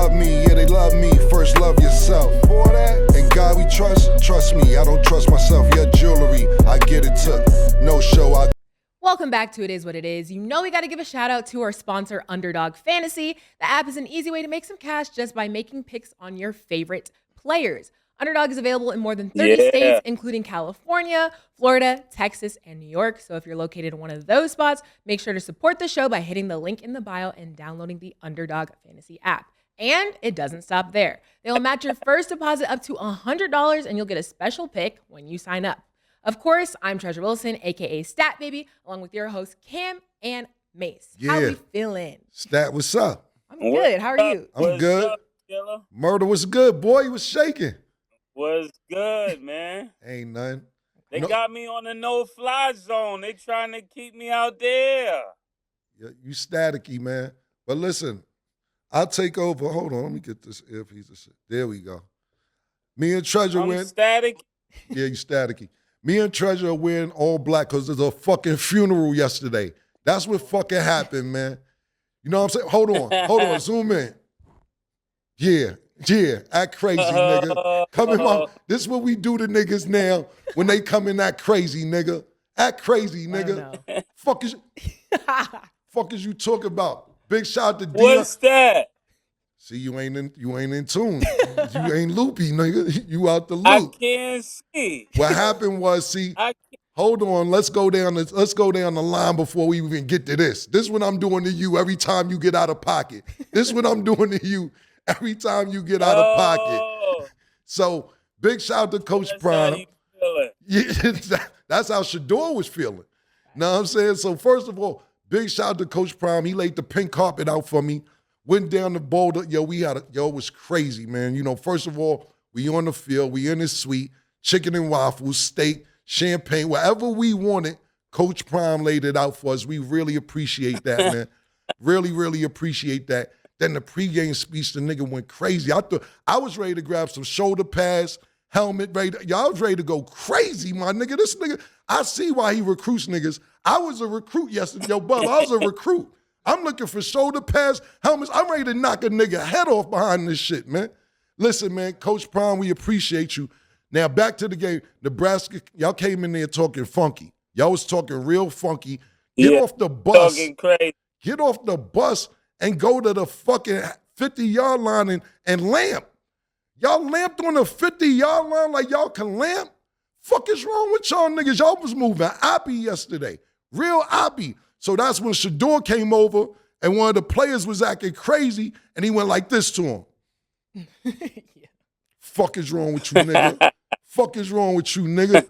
love me, yeah, they love me. First love yourself. Before that, and God we trust me. I don't trust myself. Your jewelry, I get it took. No show, Welcome back to It Is What It Is. You know we got to give a shout out to our sponsor, Underdog Fantasy. The app is an easy way to make some cash just by making picks on your favorite players. Underdog is available in more than 30 states, including California, Florida, Texas, and New York. So if you're located in one of those spots, make sure to support the show by hitting the link in the bio and downloading the Underdog Fantasy app. And it doesn't stop there. They'll match your first deposit up to $100, and you'll get a special pick when you sign up. Of course, I'm Treasure Wilson, a.k.a. Stat Baby, along with your hosts, Cam and Mase. Yeah. How we feeling? Stat, what's up? I'm good. How are you? I'm good. Up, Killer? Murder was good, boy. You was shaking. What's good, man? Ain't nothing. They got me on the no-fly zone. They trying to keep me out there. You staticky, man. But listen, I'll take over. Hold on, let me get this earpiece. There we go. Me and Treasure I'm win. static. Yeah, you staticky. Me and Treasure are wearing all black because there's a fucking funeral yesterday. That's what fucking happened, man. You know what I'm saying? Hold on, zoom in. Yeah, act crazy, nigga. Come in this is what we do to niggas now when they come in that crazy, nigga. Act crazy, nigga. Fuck is you talking about? Big shout out to Dion. What's that? See, you ain't in tune. You ain't loopy, nigga. You out the loop. I can't see. What happened was, hold on, let's go down the line before we even get to this. This is what I'm doing to you every time you get out of pocket. This is what I'm doing to you every time you get out of pocket. So, big shout out to Coach Prime. How you feeling? Yeah, that's how Shador was feeling. Know what I'm saying? So, first of all, big shout out to Coach Prime. He laid the pink carpet out for me. Went down to Boulder. It was crazy, man. You know, first of all, we on the field. We in his suite. Chicken and waffles, steak, champagne, whatever we wanted, Coach Prime laid it out for us. We really appreciate that, man. Really, really appreciate that. Then the pregame speech, the nigga went crazy. I was ready to grab some shoulder pads, helmet, I was ready to go crazy, my nigga. This nigga, I see why he recruits niggas. I was a recruit yesterday. Yo, bub, I was a recruit. I'm looking for shoulder pads, helmets. I'm ready to knock a nigga head off behind this shit, man. Listen, man, Coach Prime, we appreciate you. Now, back to the game. Nebraska, y'all came in there talking funky. Y'all was talking real funky. Get off the bus. Talking crazy. Get off the bus and go to the fucking 50-yard line and lamp. Y'all lamped on the 50-yard line like y'all can lamp? Fuck is wrong with y'all niggas? Y'all was moving oppie yesterday. Real oppie. So that's when Shador came over and one of the players was acting crazy and he went like this to him. Fuck is wrong with you, nigga? Fuck is wrong with you, nigga?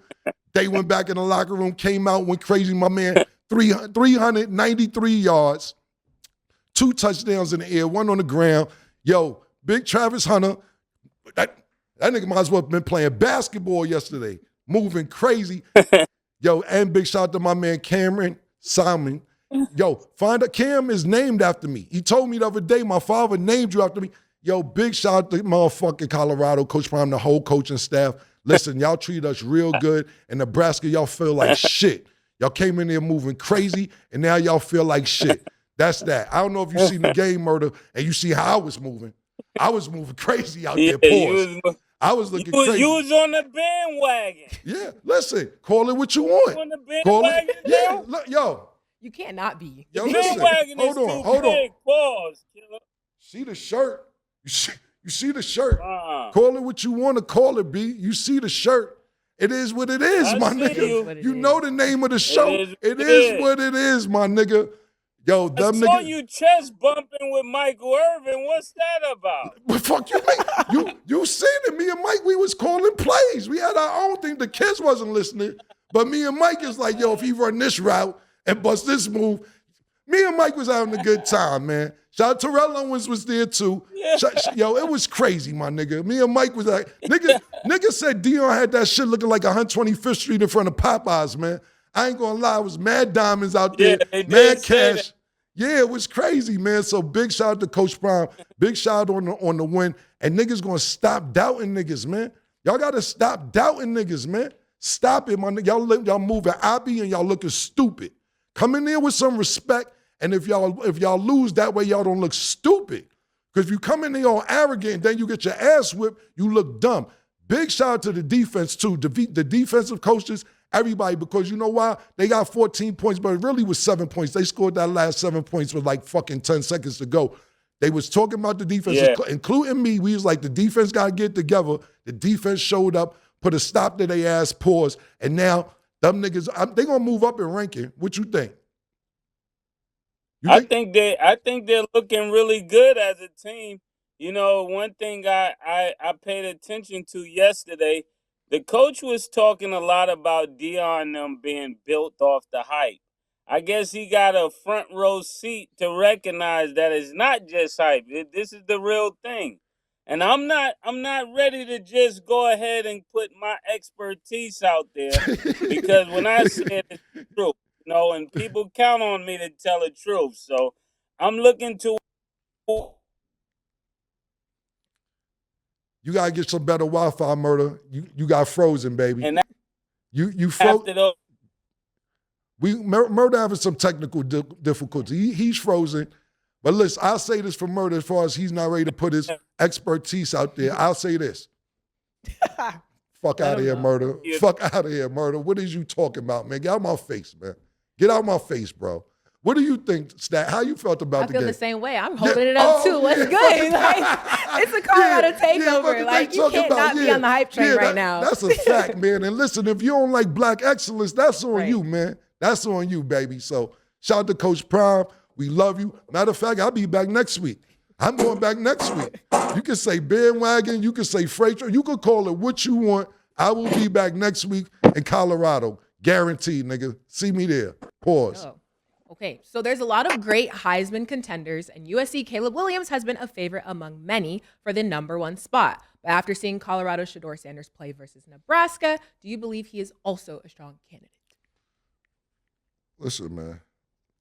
They went back in the locker room, came out, went crazy. My man, 393 yards, 2 touchdowns in the air, 1 on the ground. Yo, big Travis Hunter, that nigga might as well have been playing basketball yesterday, moving crazy. Yo, and big shout out to my man Cameron Simon. Yo, Cam is named after me. He told me the other day, my father named you after me. Yo, big shout out to motherfucking Colorado, Coach Prime, the whole coaching staff. Listen, y'all treat us real good. In Nebraska, y'all feel like shit. Y'all came in there moving crazy, and now y'all feel like shit. That's that. I don't know if you seen the game, Murder, and you see how I was moving. I was moving crazy out there, pause. I was looking crazy. You was on the bandwagon. Yeah, listen, call it what you want. On the bandwagon, yeah, look, yo. You cannot be. Yo, listen, bandwagon hold on. Pause, killer. See the shirt? You see the shirt? Call it what you want to call it, B. You see the shirt. It is what it is, my nigga. You know the name of the show. It is what it is, my nigga. Yo, them niggas. I saw you chest bumping with Michael Irvin. What's that about? What fuck you mean? You seen it. Me and Mike, we was calling plays. We had our own thing. The kids wasn't listening. But me and Mike is like, yo, if he run this route and bust this move, me and Mike was having a good time, man. Shout out to Terrell Owens was there too. Yeah. Yo, it was crazy, my nigga. Me and Mike was like, nigga said Dion had that shit looking like 125th Street in front of Popeyes, man. I ain't gonna lie, it was mad diamonds out there, mad cash. Yeah, it was crazy, man. So big shout out to Coach Prime. Big shout out on the win. And niggas gonna stop doubting niggas, man. Y'all gotta stop doubting niggas, man. Stop it, my nigga. Y'all moving oppie and y'all looking stupid. Come in there with some respect. And if y'all lose that way, y'all don't look stupid. Because if you come in there all arrogant and then you get your ass whipped, you look dumb. Big shout out to the defense, too. The defensive coaches, everybody, because you know why? They got 14 points, but it really was 7 points. They scored that last 7 points with like fucking 10 seconds to go. They was talking about the defense, including me. We was like, the defense got to get together. The defense showed up, put a stop to their ass, pause, and now them niggas, they going to move up in ranking. What you think? I think they're looking really good as a team. You know, one thing I paid attention to yesterday, the coach was talking a lot about Dion them being built off the hype. I guess he got a front row seat to recognize that it's not just hype. This is the real thing. And I'm not ready to just go ahead and put my expertise out there because when I said it's true, you know, and people count on me to tell the truth. So I'm looking to. You gotta get some better Wi-Fi, Murder. You got frozen, baby. And you froze. Murder having some technical difficulty. He's frozen. But listen, I'll say this for Murder as far as he's not ready to put his expertise out there. I'll say this. Fuck out of here, Murder. Yeah. Fuck out of here, Murder. What is you talking about, man? Get out my face, man. Get out my face, bro. What do you think, Stat? How you felt about the game? I feel the same way. I'm holding it up, too. What's good? Like, it's a Colorado takeover. Like, you can't not be on the hype train right now. That's a fact, man. And listen, if you don't like black excellence, that's on you, man. That's on you, baby. So shout out to Coach Prime. We love you. Matter of fact, I'll be back next week. I'm going back next week. You can say bandwagon. You can say freight train. You can call it what you want. I will be back next week in Colorado. Guaranteed, nigga. See me there. Pause. Oh. Okay, so there's a lot of great Heisman contenders, and USC Caleb Williams has been a favorite among many for the #1 spot. But after seeing Colorado Shedeur Sanders play versus Nebraska, do you believe he is also a strong candidate? Listen, man.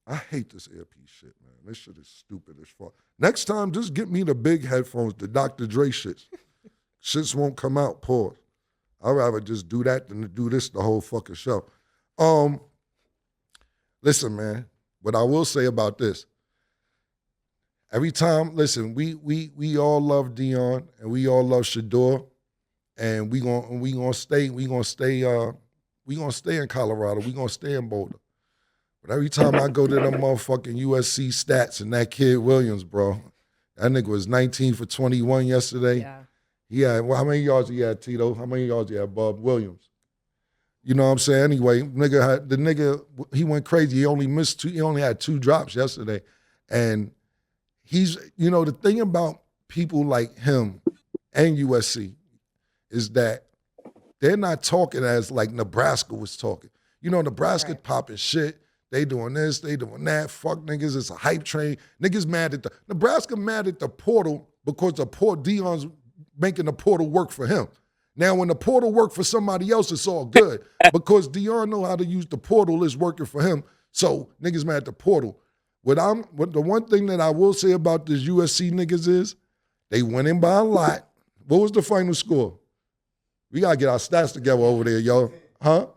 I hate this earpiece shit, man. This shit is stupid as fuck. Next time, just get me the big headphones, the Dr. Dre shits. Shits won't come out, pause. I'd rather just do that than to do this the whole fucking show. Listen, man, what I will say about this, every time, listen, we all love Dion and we all love Shedeur, and we gonna stay in Colorado. We gonna stay in Boulder. But every time I go to them motherfucking USC stats and that kid Williams, bro, that nigga was 19 for 21 yesterday. Yeah. He had, well, how many yards he had, Tito? How many yards he had, Bob Williams? You know what I'm saying? Anyway, he went crazy. He only had 2 drops yesterday. And he's, you know, the thing about people like him and USC is that they're not talking as like Nebraska was talking. You know, Nebraska popping shit. They doing this, they doing that. Fuck niggas, it's a hype train. Niggas Nebraska mad at the portal because Dion's making the portal work for him. Now, when the portal work for somebody else, it's all good. Because Dion know how to use the portal, it's working for him. So niggas mad at the portal. The one thing that I will say about this USC niggas is they went in by a lot. What was the final score? We gotta get our stats together over there, yo. Huh?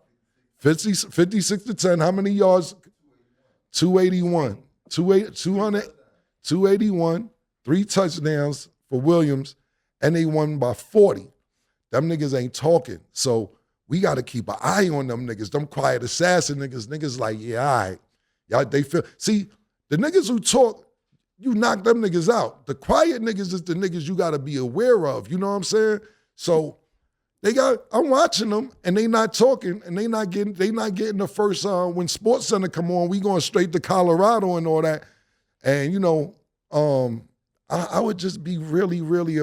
56 to 10. How many yards? 281. 281. 3 touchdowns for Williams, and they won by 40. Them niggas ain't talking. So we got to keep an eye on them niggas. Them quiet assassin niggas. Niggas like, yeah, all right. Y'all, they feel. See, the niggas who talk, you knock them niggas out. The quiet niggas is the niggas you got to be aware of. You know what I'm saying? So I'm watching them, and they not talking, and they not getting the first, when Sports Center come on, we going straight to Colorado and all that. And, you know, I would just be really, really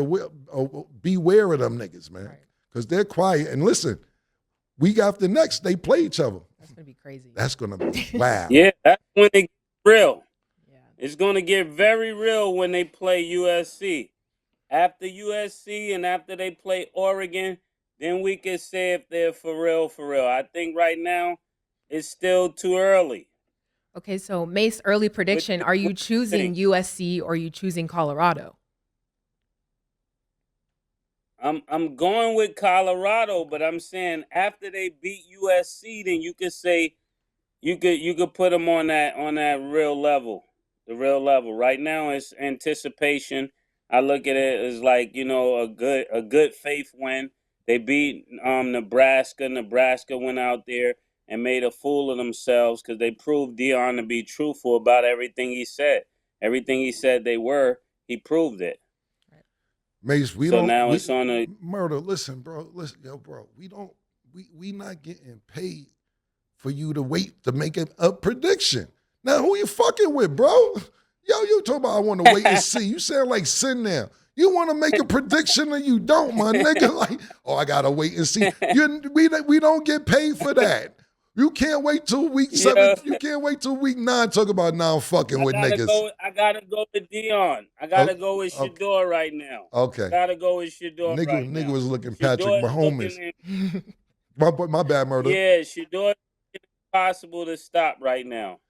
beware of them niggas, man. Because they're quiet. And listen, week after next, they play each other. That's going to be crazy. That's going to be wow. Yeah, that's when it gets real. Yeah. It's going to get very real when they play USC. After USC and after they play Oregon, then we can say if they're for real, for real. I think right now it's still too early. Okay, so Mase, early prediction. Are you choosing USC or are you choosing Colorado? I'm going with Colorado, but I'm saying after they beat USC, then you could say you could put them on that real level, the real level. Right now it's anticipation. I look at it as like, a good faith win. They beat Nebraska. Nebraska went out there and made a fool of themselves because they proved Dion to be truthful about everything he said. Everything he said they were, he proved it. Mase, now it's on a murder. Listen, bro. Bro. We not getting paid for you to wait to make a prediction. Now, who you fucking with, bro? Yo, you talking about I want to wait and see. You sound like Sin now. You want to make a prediction and you don't, my nigga. Like, I gotta wait and see. We don't get paid for that. You can't wait till week 7. You can't wait till week 9. Talk about now fucking with niggas. I gotta go with Dion. I gotta go with Shador right now. Okay. Gotta go with Shador right now. Nigga was looking Patrick Mahomes. My bad, murder. Yeah, Shador is impossible to stop right now.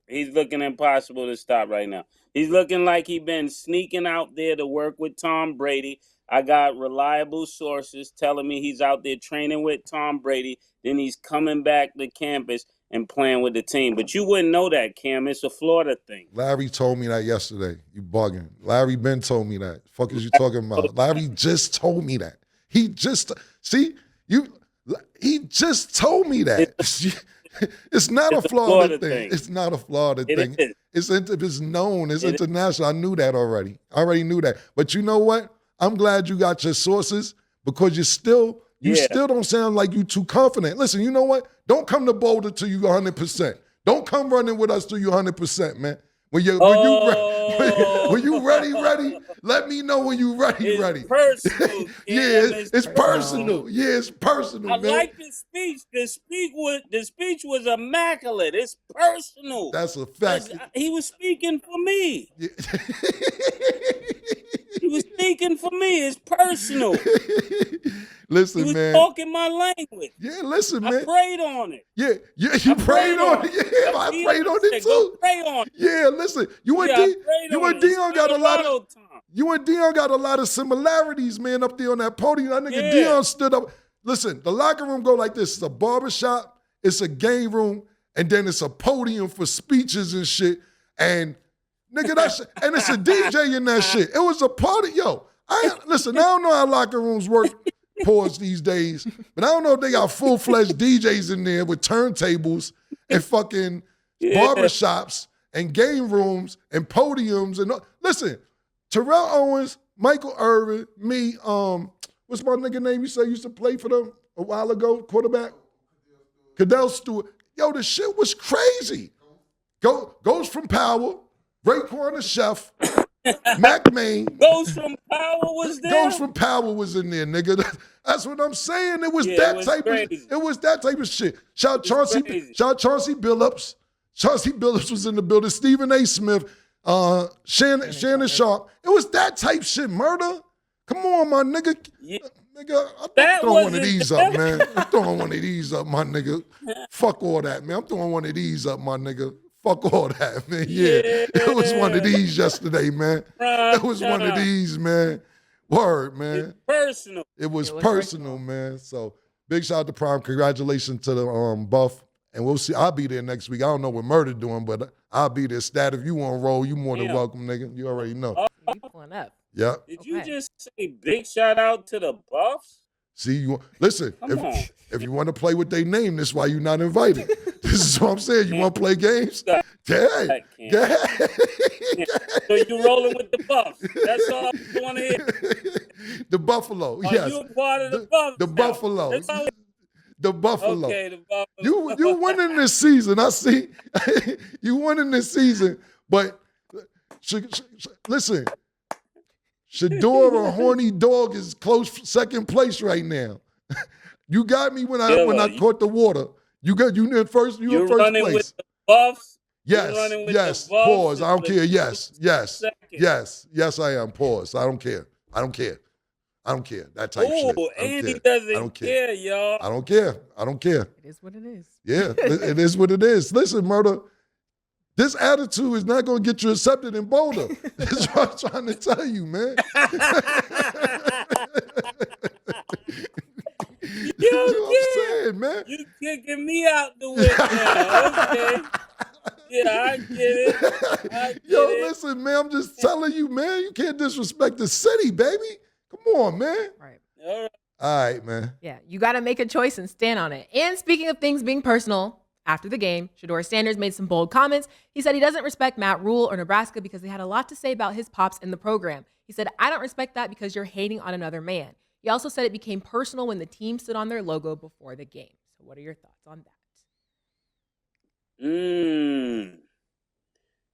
He's looking impossible to stop right now. He's looking like he's been sneaking out there to work with Tom Brady. I got reliable sources telling me he's out there training with Tom Brady. Then he's coming back to campus and playing with the team. But you wouldn't know that, Cam. It's a Florida thing. Larry told me that yesterday. You bugging. Larry Ben told me that. Fuck is you talking about? Larry just told me that. He just told me that. It's not a Florida thing. It's not a Florida thing. It's known. It's international. I knew that already. I already knew that. But you know what? I'm glad you got your sources because you still don't sound like you too confident. Listen, you know what? Don't come to Boulder till you 100%. Don't come running with us till you 100%, man. When you ready, let me know when you ready. Personal. It's personal. Yeah, it's personal, I man. like the speech. The speech was immaculate. It's personal. That's a fact. He was speaking for me. Yeah. He was speaking for me. It's personal. Listen, he was man. talking my language. Yeah, listen, man. I prayed on it. Yeah, you prayed on it. Yeah, I prayed on it too. Pray on it. Yeah, listen, you and Dion got a lot of you and Dion got a lot of similarities, man, up there on that podium. That nigga Dion stood up. Listen, the locker room go like this. It's a barbershop, it's a game room, and then it's a podium for speeches and shit. And nigga, and it's a DJ in that shit. It was a party. Yo, listen, I don't know how locker rooms work. Pause these days, but I don't know if they got full-fledged DJs in there with turntables and fucking barbershops and game rooms and podiums and listen, Terrell Owens, Michael Irvin, me, what's my nigga name you say used to play for them a while ago, quarterback? Cadell Stewart. Yo, the shit was crazy. Goes from Power, Raekwon the Chef, Mac Main. Goes from Power was there? Goes from Power was in there, nigga. That's what I'm saying. It was that type of shit. Shout Chauncey Billups. Chauncey Billups was in the building. Stephen A. Smith, Shannon Sharp. It was that type shit. Murder. Come on, my nigga. Yeah. Nigga, I'm throwing one of these up, man. I'm throwing one of these up, my nigga. Fuck all that, man. I'm throwing one of these up, my nigga. Fuck all that, man. Yeah. It was one of these yesterday, man. It was one of these, man. Word, man. It's personal. It was personal, man. So big shout out to Prime. Congratulations to the Buff. And we'll see. I'll be there next week. I don't know what Murder doing, but I'll be there. Stat, if you want to roll, you more than welcome, nigga. You already know. You pulling up. Yeah. Did you just say big shout out to the Buffs? See, listen, if you want to play with their name, this is why you're not invited. This is what I'm saying. You want to play games? Yeah. So you rolling with the Buffs. That's all I want to hear. The Buffalo, yes. You a part of the Buffs. The Buffalo. The Buffalo. Okay, the Buffalo. You winning this season. I see. You winning this season. But listen, Shador, a horny dog, is close second place right now. You got me when I caught the water. You in first. You in first running place. With the Buffs. Yes. Pause. I don't care. Yes. I am. Pause. I don't care. That type shit. Andy doesn't care, y'all. I don't care. It is what it is. Yeah, it is what it is. Listen, Murder, this attitude is not going to get you accepted in Boulder. That's what I'm trying to tell you, man. You know what I'm saying, man. You kicking me out the whip now. Okay. Yeah, I get it. Yo, listen, man, I'm just telling you, man, you can't disrespect the city, baby. Come on, man. Right. All right, man. Yeah, you got to make a choice and stand on it. And speaking of things being personal, after the game, Shedeur Sanders made some bold comments. He said he doesn't respect Matt Rule or Nebraska because they had a lot to say about his pops in the program. He said, I don't respect that because you're hating on another man. He also said it became personal when the team stood on their logo before the game. So what are your thoughts on that?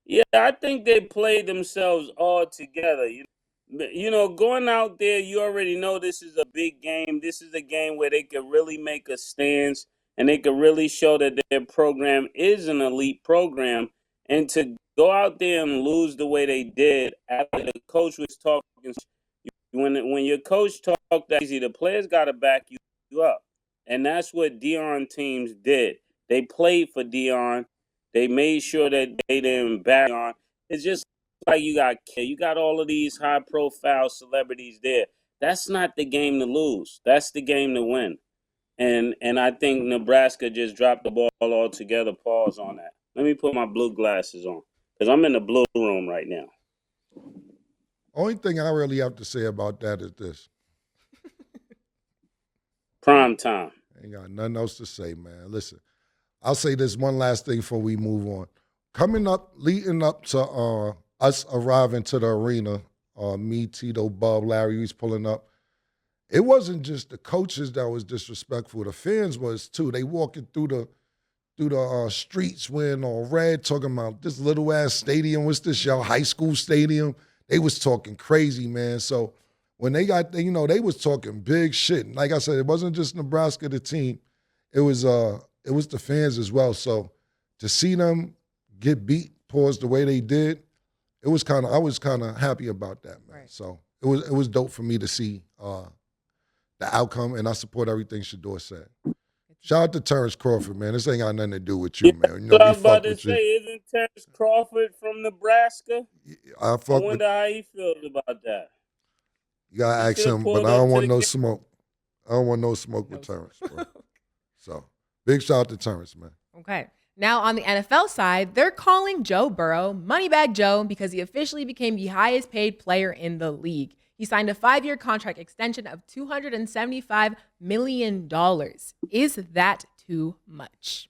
Yeah, I think they played themselves all together. You know, going out there, you already know this is a big game. This is a game where they could really make a stance and they could really show that their program is an elite program. And to go out there and lose the way they did after the coach was talking, when your coach talked that easy, the players got to back you up. And that's what Dion teams did. They played for Dion. They made sure that they didn't back Dion. It's just like you got all of these high profile celebrities there. That's not the game to lose. That's the game to win. And I think Nebraska just dropped the ball altogether. Pause on that. Let me put my blue glasses on because I'm in the blue room right now. Only thing I really have to say about that is this. Prime time. Ain't got nothing else to say, man. Listen, I'll say this one last thing before we move on. Coming up, leading up to us arriving to the arena, me, Tito, Bob, Larry, was pulling up. It wasn't just the coaches that was disrespectful. The fans was too. They walking through the streets wearing all red, talking about this little ass stadium. What's this, y'all high school stadium? They was talking crazy, man. So when they got, they was talking big shit. And like I said, it wasn't just Nebraska, the team. It was the fans as well. So to see them get beat, the way they did, I was kind of happy about that, man. Right. So it was dope for me to see the outcome, and I support everything Shedeur said. Shout out to Terrence Crawford, man. This ain't got nothing to do with you, man. I was about to say, isn't Terrence Crawford from Nebraska? I wonder how he feels about that. You gotta ask him, but I don't want no smoke. I don't want no smoke with Terrence, bro. So big shout out to Terrence, man. Okay. Now on the NFL side, they're calling Joe Burrow Moneybag Joe because he officially became the highest paid player in the league. He signed a 5-year contract extension of $275 million. Is that too much?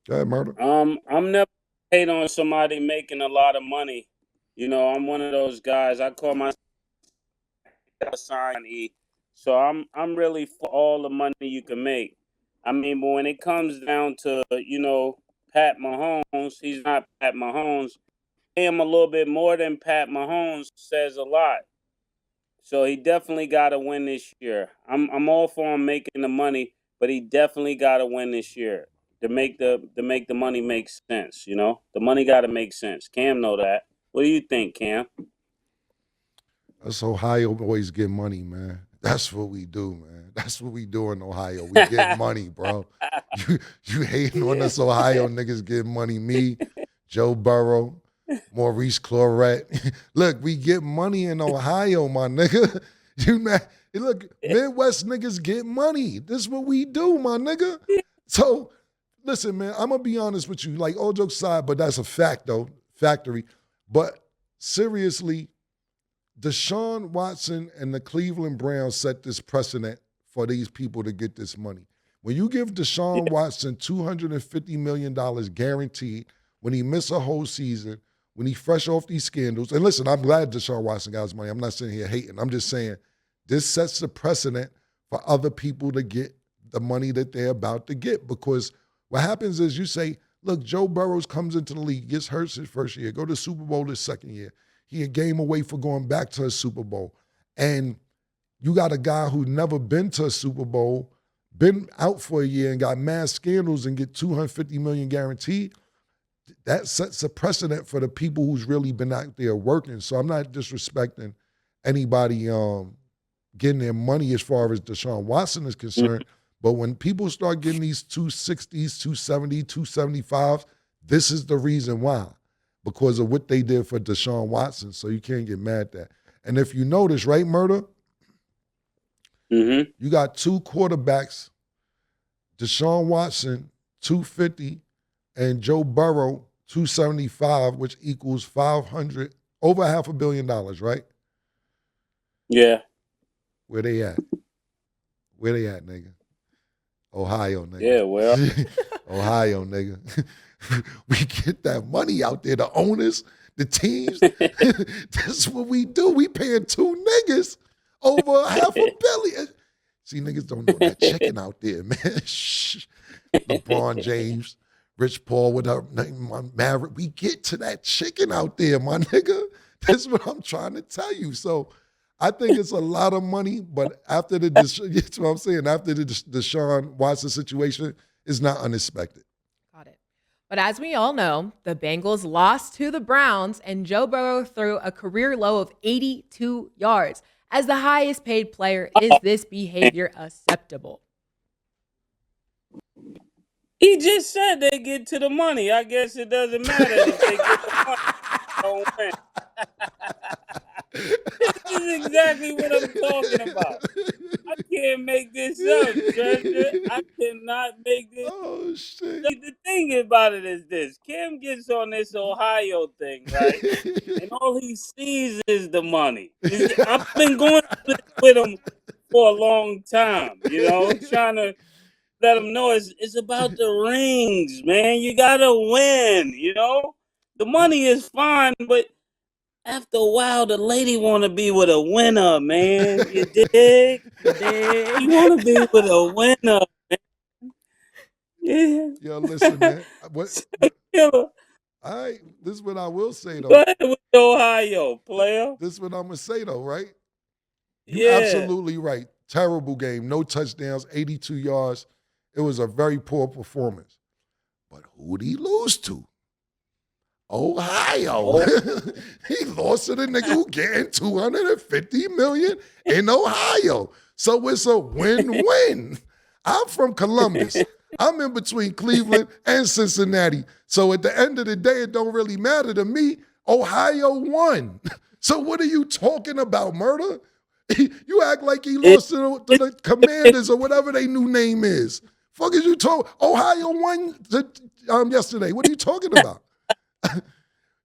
Go ahead, Murder. I'm never hate on somebody making a lot of money. You know, I'm one of those guys. I call myself sign. So I'm really for all the money you can make. I mean, but when it comes down to, Pat Mahomes, he's not Pat Mahomes. Him a little bit more than Pat Mahomes says a lot. So he definitely got to win this year. I'm all for him making the money, but he definitely got to win this year to make the money make sense. The money got to make sense. Cam know that. What do you think, Cam? Us Ohio boys get money, man. That's what we do, man. That's what we do in Ohio. We get money, bro. You hating on us Ohio niggas get money. Me, Joe Burrow, Maurice Clarett. Look, we get money in Ohio, my nigga. Look, Midwest niggas get money. This is what we do, my nigga. So, listen, man, I'm going to be honest with you. Like, all jokes aside, but that's a fact, though, factory. But seriously, Deshaun Watson and the Cleveland Browns set this precedent for these people to get this money. When you give Deshaun Watson $250 million guaranteed, when he miss a whole season, when he fresh off these scandals, and listen, I'm glad Deshaun Watson got his money. I'm not sitting here hating. I'm just saying this sets the precedent for other people to get the money that they're about to get, because what happens is you say, look, Joe Burrow comes into the league, gets hurt his first year, go to the Super Bowl his second year. He a game away for going back to a Super Bowl. And you got a guy who never been to a Super Bowl, been out for a year and got mad scandals and get $250 million guaranteed. That sets a precedent for the people who's really been out there working. So I'm not disrespecting anybody getting their money as far as Deshaun Watson is concerned. But when people start getting these 260s, 270, 275s, this is the reason why. Because of what they did for Deshaun Watson. So you can't get mad at that. And if you notice, right, Murder? Mm-hmm. You got two quarterbacks, Deshaun Watson, 250, and Joe Burrow, 275, which equals 500, over $500 million, right? Yeah. Where they at? Where they at, nigga? Ohio, nigga. Yeah, well. Ohio, nigga. We get that money out there, the owners, the teams. That's what we do. We paying two niggas over $500 million. See, niggas don't know that chicken out there, man. Shh. LeBron James, Rich Paul, whatever, Maverick. We get to that chicken out there, my nigga. That's what I'm trying to tell you. So I think it's a lot of money, but after that's what I'm saying. After the Deshaun Watson situation, it's not unexpected. Got it. But as we all know, the Bengals lost to the Browns, and Joe Burrow threw a career low of 82 yards. As the highest paid player, is this behavior acceptable? He just said they get to the money. I guess it doesn't matter if they get the money. Don't win. This is exactly what I'm talking about. I can't make this up, Treasure. I cannot make this. Oh, shit. The thing about it is this. Cam gets on this Ohio thing, right? And all he sees is the money. I've been going with him for a long time, trying to let him know it's about the rings, man. You got to win, The money is fine, but after a while, the lady want to be with a winner, man. You dig? You want to be with a winner, man. Yeah. Yo, listen, man. All right, this is what I will say, though. Go ahead with Ohio, player. This is what I'm going to say, though, right? You're absolutely right. Terrible game. No touchdowns, 82 yards. It was a very poor performance. But who'd he lose to? Ohio. He lost to the nigga who getting $250 million in Ohio. So it's a win-win. I'm from Columbus. I'm in between Cleveland and Cincinnati. So at the end of the day, it don't really matter to me. Ohio won. So what are you talking about, murder? You act like he lost to the Commanders or whatever their new name is. Fuck is you talking? Ohio won yesterday. What are you talking about?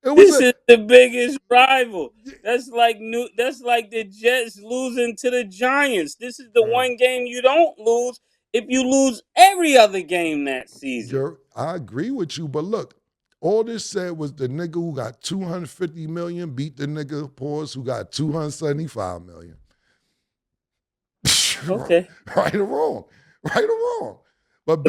This is the biggest rival. That's like the Jets losing to the Giants. This is the one game you don't lose if you lose every other game that season. I agree with you, but look, all this said was the nigga who got $250 million beat the nigga pause who got $275 million. Okay. Right or wrong. Right or wrong. But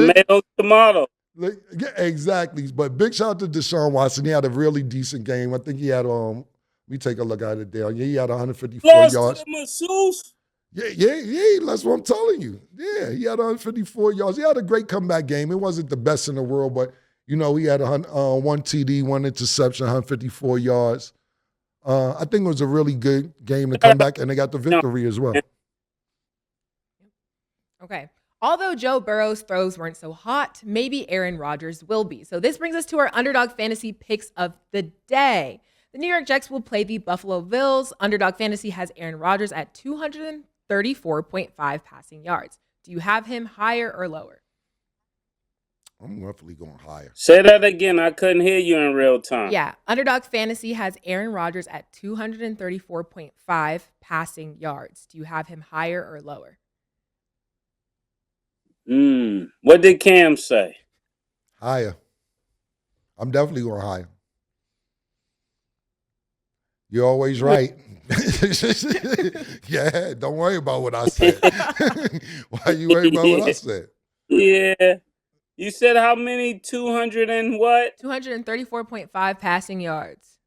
tomato. Yeah, exactly. But big shout out to Deshaun Watson. He had a really decent game. I think he had let me take a look at it there. Yeah, he had 154 yards. Lost to the masseuse. Yeah. That's what I'm telling you. Yeah, he had 154 yards. He had a great comeback game. It wasn't the best in the world, but he had one TD, one interception, 154 yards. I think it was a really good game to come back, and they got the victory as well. Okay. Although Joe Burrow's throws weren't so hot, maybe Aaron Rodgers will be. So this brings us to our Underdog Fantasy picks of the day. The New York Jets will play the Buffalo Bills. Underdog Fantasy has Aaron Rodgers at 234.5 passing yards. Do you have him higher or lower? I'm roughly going higher. Say that again. I couldn't hear you in real time. Yeah. Underdog Fantasy has Aaron Rodgers at 234.5 passing yards. Do you have him higher or lower? What did Cam say? Higher. I'm definitely going higher. You're always right. Yeah, don't worry about what I said. Why you worry about what I said? Yeah. You said how many? 200 and what? 234.5 passing yards.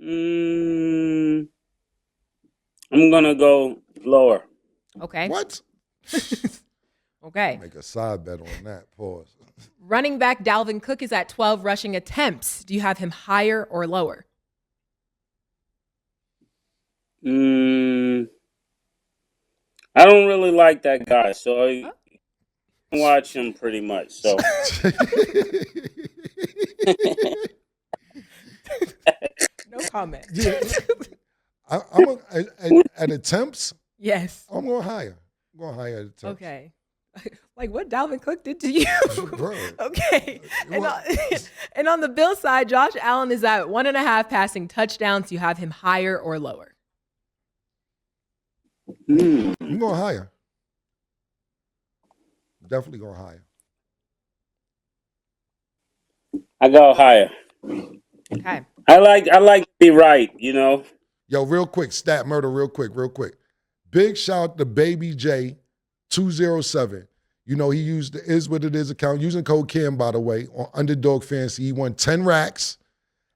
I'm going to go lower. Okay. What? Okay. Make a side bet on that. Pause. Running back Dalvin Cook is at 12 rushing attempts. Do you have him higher or lower? I don't really like that guy, so I watch him pretty much. So no comment. Yeah. At attempts, Yes. I'm going higher. I'm going higher at attempts. Okay. Like what Dalvin Cook did to you. Bro. Okay. And on the Bill side, Josh Allen is at 1.5 passing touchdowns. You have him higher or lower? I'm going higher. Definitely going higher. I go higher. Okay. I like to be right, you know. Yo, real quick, stat murder, real quick. Big shout out to Baby J 207. You know, he used the Is What It Is account, using code CAM, by the way, on Underdog Fantasy. He won 10 racks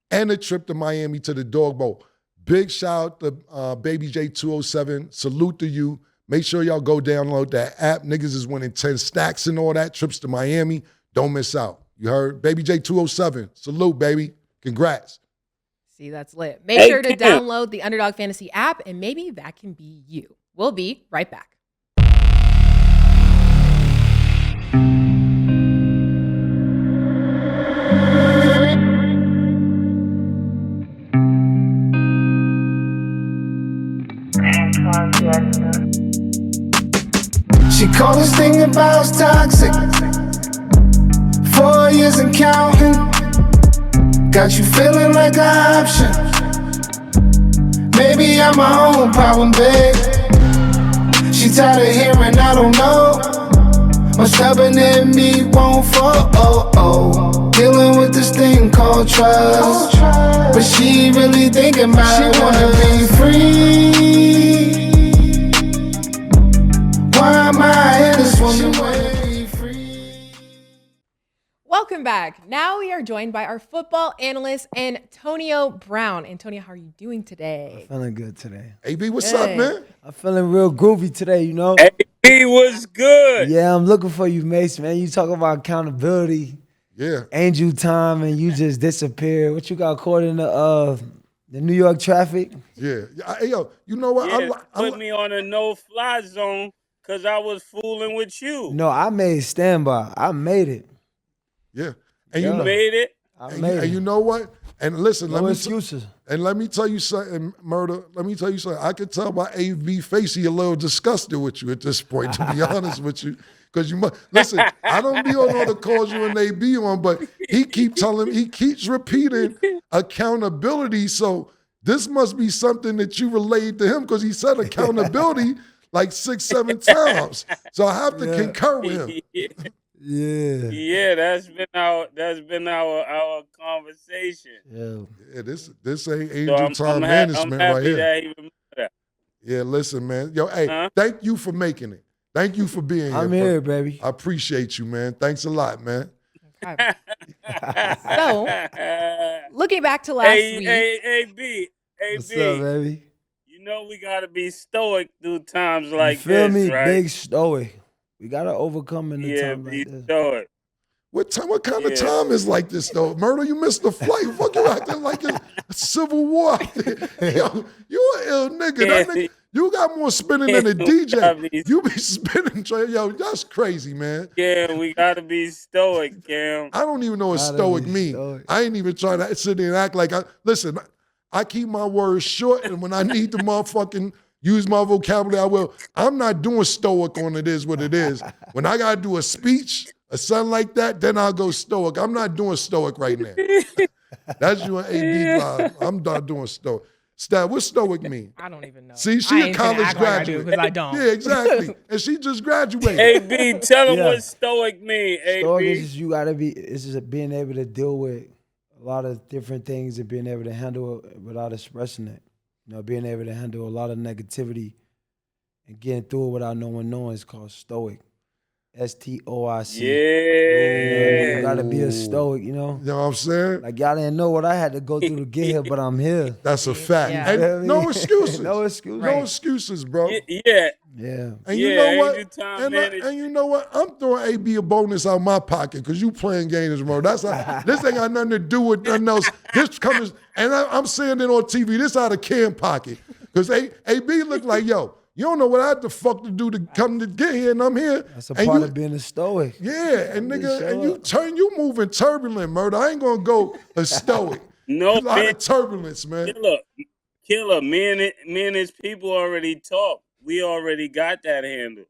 and a trip to Miami to the Dog Bowl. Big shout out to Baby J 207. Salute to you. Make sure y'all go download that app. Niggas is winning 10 stacks and all that, trips to Miami. Don't miss out. You heard? Baby J 207. Salute, baby. Congrats. See, that's lit. Make sure to download the Underdog Fantasy app, and maybe that can be you. We'll be right back. She called this thing about toxic. 4 years and counting. Got you feeling like an option. Maybe I'm my own problem, babe. She tired of hearing I don't know. What's stubborn in me won't fall. Dealing with this thing called trust. But she really thinking about it. Wanna be free. Why am I in this woman way free? Welcome back. Now we are joined by our football analyst, Antonio Brown. Antonio, how are you doing today? I'm feeling good today. AB, what's up, man? I'm feeling real groovy today, you know? He was good. Yeah, I'm looking for you, Mase, man. You talk about accountability. Yeah. Angel time, and you just disappeared. What you got caught in the New York traffic? Yeah. Hey, yo, you know what? Yeah, put me on a no-fly zone because I was fooling with you. No, I made standby. I made it. Yeah. And You made it? I made it. and you know what? And listen, No excuses. let me tell you something, Murder. Let me tell you something. I can tell by AV face he a little disgusted with you at this point, to be honest with you. Because you must listen, I don't be on all the calls you and they be on, but he keeps repeating accountability. So this must be something that you relayed to him because he said accountability like 6-7 times. So I have to concur with him. Yeah. Yeah, that's been our conversation. Yeah. This ain't angel time management I'm happy right here. that he remembered that. Yeah, listen, man. Yo, hey, thank you for making it. Thank you for being here. I'm here, baby. I appreciate you, man. Thanks a lot, man. Okay. So, looking back to last week. Hey, B. What's up, baby? You know we gotta be stoic through times like You feel this, me? right? Big stoic. We gotta overcome in the time be like this. stoic. What kind of time is like this though? Murder, you missed the flight. Fuck, you acting like it's a civil war out there. Yo, you an ill nigga. That nigga. You got more spinning than a DJ. You be spinning, yo. That's crazy, man. Yeah, we gotta be stoic, Cam. I don't even know what stoic means. I ain't even trying to sit there and act like listen. I keep my words short, and when I need to motherfucking use my vocabulary, I will. I'm not doing stoic on It Is What It Is. When I gotta do a speech or something like that, then I'll go stoic. I'm not doing stoic right now. That's you and AB vibe. I'm not doing stoic. Stat, what stoic mean? I don't even know. See, she a college graduate. Because I don't. Yeah, exactly. And she just graduated. AB, tell them what stoic mean, AB. Stoic is you gotta be. It's just being able to deal with a lot of different things and being able to handle it without expressing it. You know, being able to handle a lot of negativity and getting through it without no one knowing is called stoic. STOIC. Yeah. You gotta be a stoic, you know? You know what I'm saying? Like y'all didn't know what I had to go through to get here, but I'm here. That's a fact. Yeah. And no excuses. No excuses. No excuses, bro. Yeah. Yeah. And you know what? Angel time management. And you know what? I'm throwing AB a bonus out my pocket because you playing games, bro. That's this ain't got nothing to do with nothing else. This comes, and I'm saying it on TV. This out of Cam pocket because AB look like, yo, you don't know what I had to fuck to do to come to get here, and I'm here. That's a part of being a stoic. Yeah, and nigga, and you moving turbulent, Murder. I ain't gonna go a stoic. No, There's a lot man. of turbulence, man. Killer. Me and his people already talked. We already got that handle.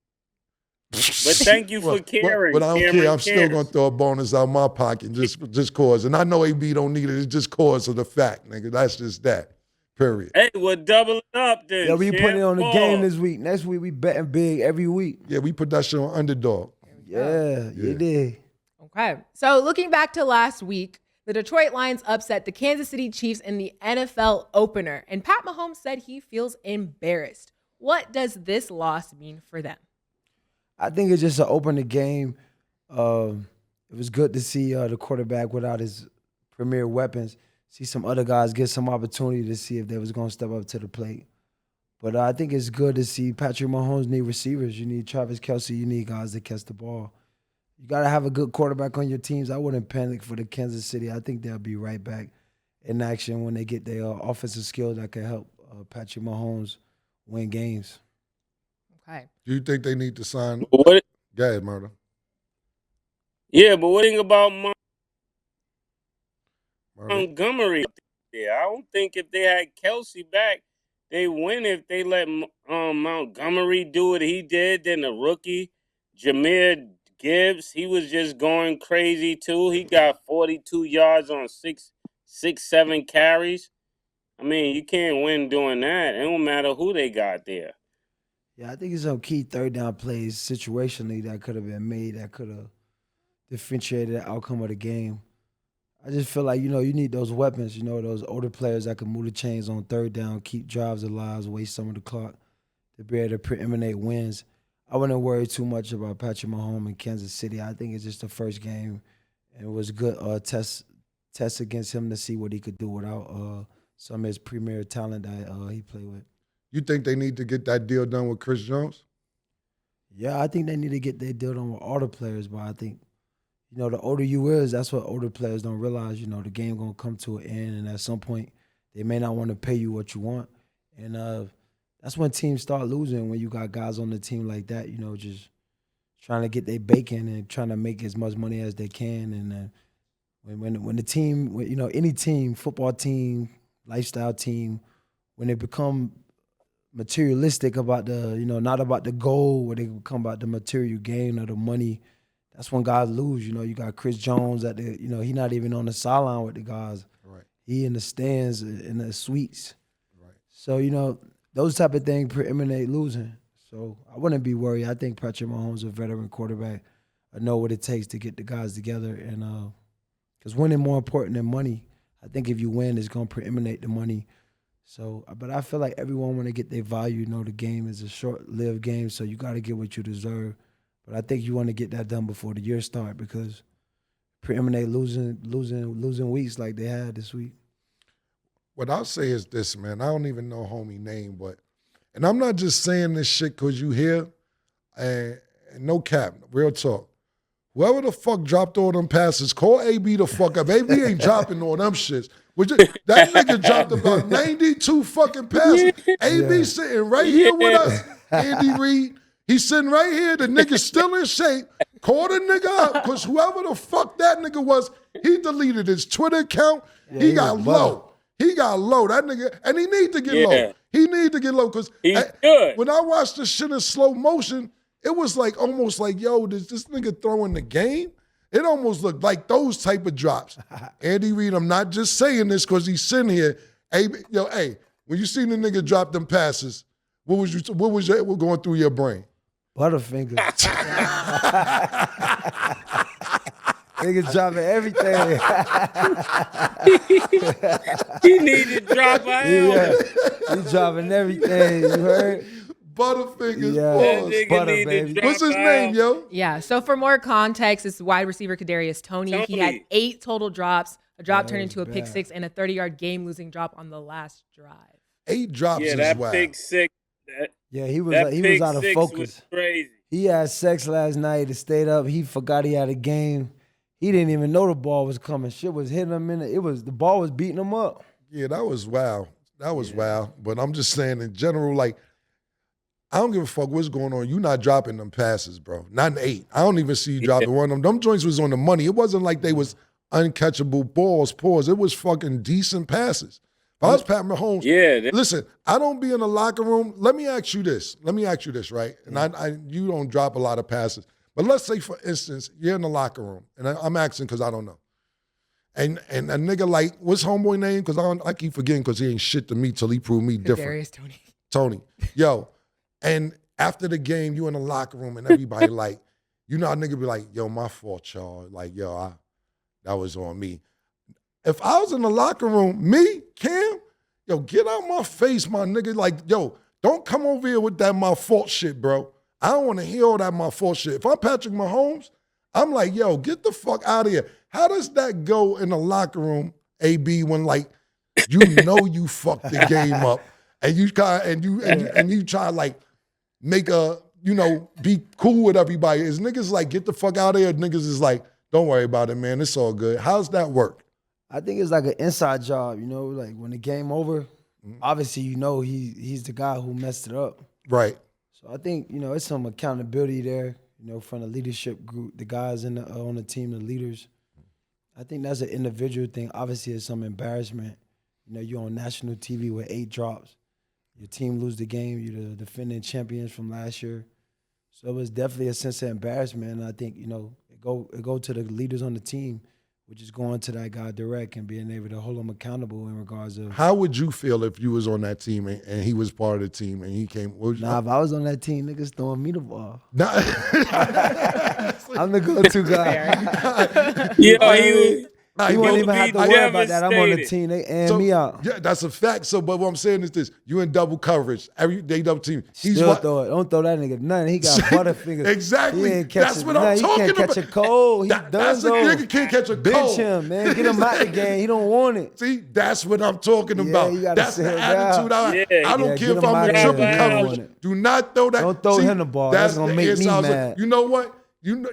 But thank you for caring. But I don't Cameron care. I'm still cares. gonna throw a bonus out my pocket just cause. And I know AB don't need it. It's just cause of the fact, nigga. That's just that. Period. Hey, we'll double it up then. Yeah, we champ. putting it on the game Pause. this week. Next week we betting big every week. Yeah, we put that shit on underdog. Yeah, you did. Okay. So looking back to last week, the Detroit Lions upset the Kansas City Chiefs in the NFL opener, and Pat Mahomes said he feels embarrassed. What does this loss mean for them? I think it's just an opener game. It was good to see the quarterback without his premier weapons. See some other guys get some opportunity to see if they was going to step up to the plate. But I think it's good to see Patrick Mahomes need receivers. You need Travis Kelce. You need guys that catch the ball. You got to have a good quarterback on your teams. I wouldn't panic for the Kansas City. I think they'll be right back in action when they get their offensive skills that can help Patrick Mahomes win games. Okay. Do you think they need to sign? What? Go ahead, Murder. Yeah, but what do you think about Murder. Montgomery? Yeah, I don't think if they had Kelsey back, they win if they let Montgomery do what he did. Then the rookie, Jahmyr Gibbs, he was just going crazy too. He got 42 yards on seven carries. I mean, you can't win doing that. It don't matter who they got there. Yeah, I think it's some key third down plays situationally that could have been made that could have differentiated the outcome of the game. I just feel like, you need those weapons, those older players that can move the chains on third down, keep drives alive, waste some of the clock to be able to preeminate wins. I wouldn't worry too much about Patrick Mahomes in Kansas City. I think it's just the first game, and it was a good test against him to see what he could do without some of his premier talent that he played with. You think they need to get that deal done with Chris Jones? Yeah, I think they need to get their deal done with all the players, but I think, the older you is, that's what older players don't realize. The game going to come to an end, and at some point, they may not want to pay you what you want. And that's when teams start losing, when you got guys on the team like that, just trying to get their bacon and trying to make as much money as they can. And when the team, any team, football team, lifestyle team, when they become materialistic about the, not about the goal, where they become about the material gain or the money, that's when guys lose. You got Chris Jones at the, he not even on the sideline with the guys. Right. He in the stands in the suites. Right. So, those type of things preeminate losing. So I wouldn't be worried. I think Patrick Mahomes is a veteran quarterback. I know what it takes to get the guys together. And because winning more important than money. I think if you win, it's going to preeminate the money. So, but I feel like everyone want to get their value. The game is a short-lived game, so you got to get what you deserve. But I think you want to get that done before the year start because preeminate losing weeks like they had this week. What I'll say is this, man. I don't even know homie name, and I'm not just saying this shit because you here, and no cap, real talk. Whoever the fuck dropped all them passes, call AB the fuck up. AB ain't dropping all them shits. That nigga dropped about 92 fucking passes. AB sitting right here with us, Andy Reid. He's sitting right here. The nigga's still in shape. Call the nigga up because whoever the fuck that nigga was, he deleted his Twitter account. Yeah, he got low. He got low. That nigga, and he need to get low. He need to get low because when I watched this shit in slow motion, it was like almost like, yo, does this nigga throwing the game? It almost looked like those type of drops. Andy Reid, I'm not just saying this because he's sitting here. Hey, when you seen the nigga drop them passes, what was going through your brain? Butterfingers. Niggas dropping everything. He need to drop a helmet. He's dropping everything. You heard? Butterfingers. Yeah. Butter, baby. What's his name, yo? Yeah. So for more context, it's wide receiver Kadarius Toney. He had 8 total drops. A drop turned into a pick 6 and a 30-yard game-losing drop on the last drive. 8 drops Yeah, is that wild. pick 6. He was out of focus. Was crazy. He had sex last night. It stayed up. He forgot he had a game. He didn't even know the ball was coming. Shit was hitting him in the ball was beating him up. Yeah, that was wild. That was wild. But I'm just saying in general, like, I don't give a fuck what's going on. You not dropping them passes, bro. Not an 8. I don't even see you dropping one of them. Them joints was on the money. It wasn't like they was uncatchable balls, pause. It was fucking decent passes. If I was Pat Mahomes, Yeah. listen, I don't be in the locker room. Let me ask you this, right? And you don't drop a lot of passes. But let's say, for instance, you're in the locker room, and I'm asking because I don't know. And a nigga like, what's homeboy name? Because I keep forgetting because he ain't shit to me till he proved me different. Darius Tony. Yo, and after the game, you in the locker room and everybody like, you know how nigga be like, yo, my fault, y'all. Like, yo, that was on me. If I was in the locker room, me, Cam, yo, get out my face, my nigga. Like, yo, don't come over here with that my fault shit, bro. I don't want to hear all that my fault shit. If I'm Patrick Mahomes, I'm like, yo, get the fuck out of here. How does that go in the locker room, AB, when like you know you fucked the game up and you try to like make be cool with everybody? Is niggas like get the fuck out of here? Niggas is like, don't worry about it, man. It's all good. How's that work? I think it's like an inside job, like when the game over, obviously he's the guy who messed it up. Right. So I think, it's some accountability there, from the leadership group, the guys on the team, the leaders. I think that's an individual thing. Obviously, it's some embarrassment. You're on national TV with 8 drops. Your team lose the game. You're the defending champions from last year. So it was definitely a sense of embarrassment. And I think, it go to the leaders on the team, which is going to that guy direct and being able to hold him accountable in regards of. How would you feel if you was on that team and he was part of the team and he came? If I was on that team, niggas throwing me the ball. Nah. I'm the go-to guy. Yeah, he won't even have to worry about that. I'm on the team. They me out. Yeah, that's a fact. So, but what I'm saying is this: you in double coverage. They double team. Throw it. Don't throw that nigga nothing. He got butterfingers. Exactly. That's what I'm talking about. He can't catch a cold. That's a nigga can't catch a cold. Bench him, man. Get him out the game. He don't want it. See, that's what I'm talking about. You gotta that's the attitude. I don't care if I'm in triple coverage. Do not throw that. Don't throw him the ball. That's gonna make me mad. You know what?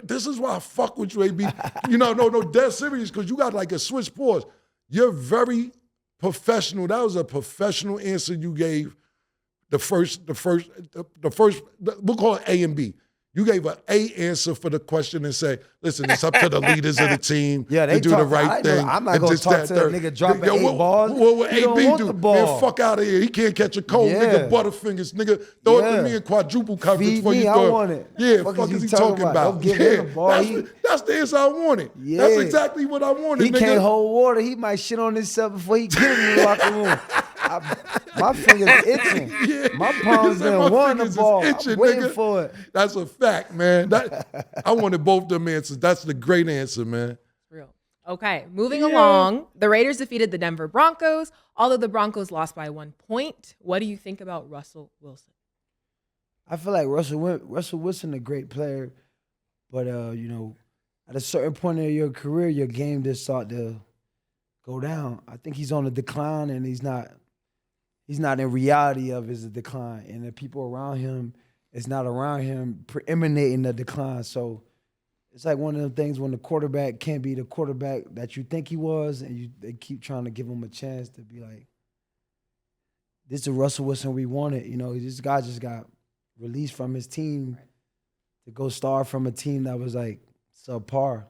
This is why I fuck with you, AB. No, dead serious, because you got like a Swiss pause. You're very professional. That was a professional answer you gave. The first, we'll call it A and B. You gave an A answer for the question and say, listen, it's up to the leaders of the team to do the right thing. I'm not going to talk to a nigga dropping 8 balls. What AB do? Man, fuck out of here. He can't catch a cold. Nigga, butterfingers. Nigga, throw it to me in quadruple coverage before you throw it. I want it. Yeah, fuck is he talking about? Don't give him the ball. That's the answer I wanted. Yeah. That's exactly what I wanted, He can't hold water. He might shit on himself before he get in the locker room. My fingers itching. Yeah. My palms didn't want the ball. Itching, I'm waiting nigga. for it. That's a fact, man. I wanted both them answers. That's the great answer, man. Real. Okay, moving along. The Raiders defeated the Denver Broncos, although the Broncos lost by 1 point. What do you think about Russell Wilson? I feel like Russell Wilson a great player, but at a certain point in your career, your game just start to go down. I think he's on a decline, and he's not in reality of his decline, and the people around him is not around him emanating the decline. So it's like one of them things when the quarterback can't be the quarterback that you think he was, and they keep trying to give him a chance to be like, this is the Russell Wilson we wanted. This guy just got released from his team to go star from a team that was like subpar.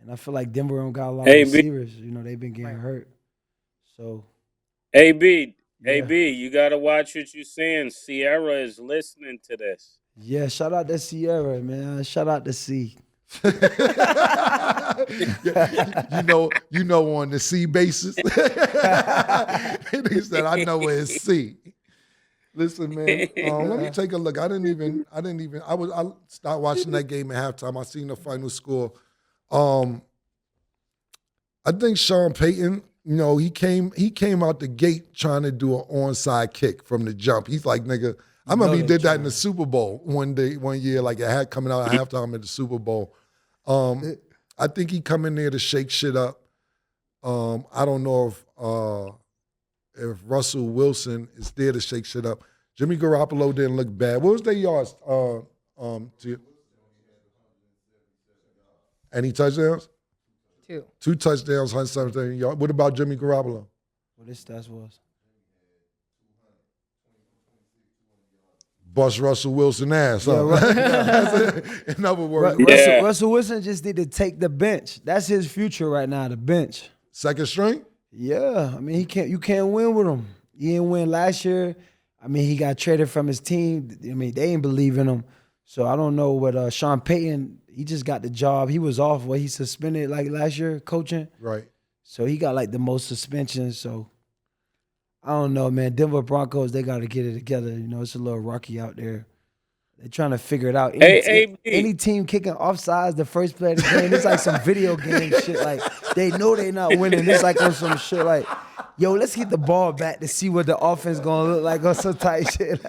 And I feel like Denver don't got a lot of receivers. They've been getting hurt. So AB, you gotta watch what you're saying. Sierra is listening to this. Yeah, shout out to Sierra, man. Shout out to C. you know, on the C basis. He said, I know where it's C. Listen, man. Let me take a look. I started watching that game at halftime. I seen the final score. I think Sean Payton, he came out the gate trying to do an onside kick from the jump. He's like, nigga, I remember he did that in the Super Bowl one year, like it had coming out at halftime at the Super Bowl. I think he come in there to shake shit up. I don't know if Russell Wilson is there to shake shit up. Jimmy Garoppolo didn't look bad. What was their yards? Any touchdowns? 2. 2 touchdowns, 117 yards. What about Jimmy Garoppolo? What his stats was? Bust Russell Wilson ass. Yeah, Right. In other words, Russell Wilson just need to take the bench. That's his future right now, the bench. Second string? Yeah, I mean you can't win with him. He didn't win last year. I mean, he got traded from his team. I mean, they ain't believe in him. So I don't know what Sean Payton, he just got the job. He was off he suspended like last year coaching. Right. So he got like the most suspensions. So I don't know, man. Denver Broncos, they got to get it together. You know, it's a little rocky out there. They're trying to figure it out. Any team kicking offsides the first play of the game, it's like some video game shit. Like, they know they not winning. It's like on some shit like, yo, let's get the ball back to see what the offense going to look like or some type shit.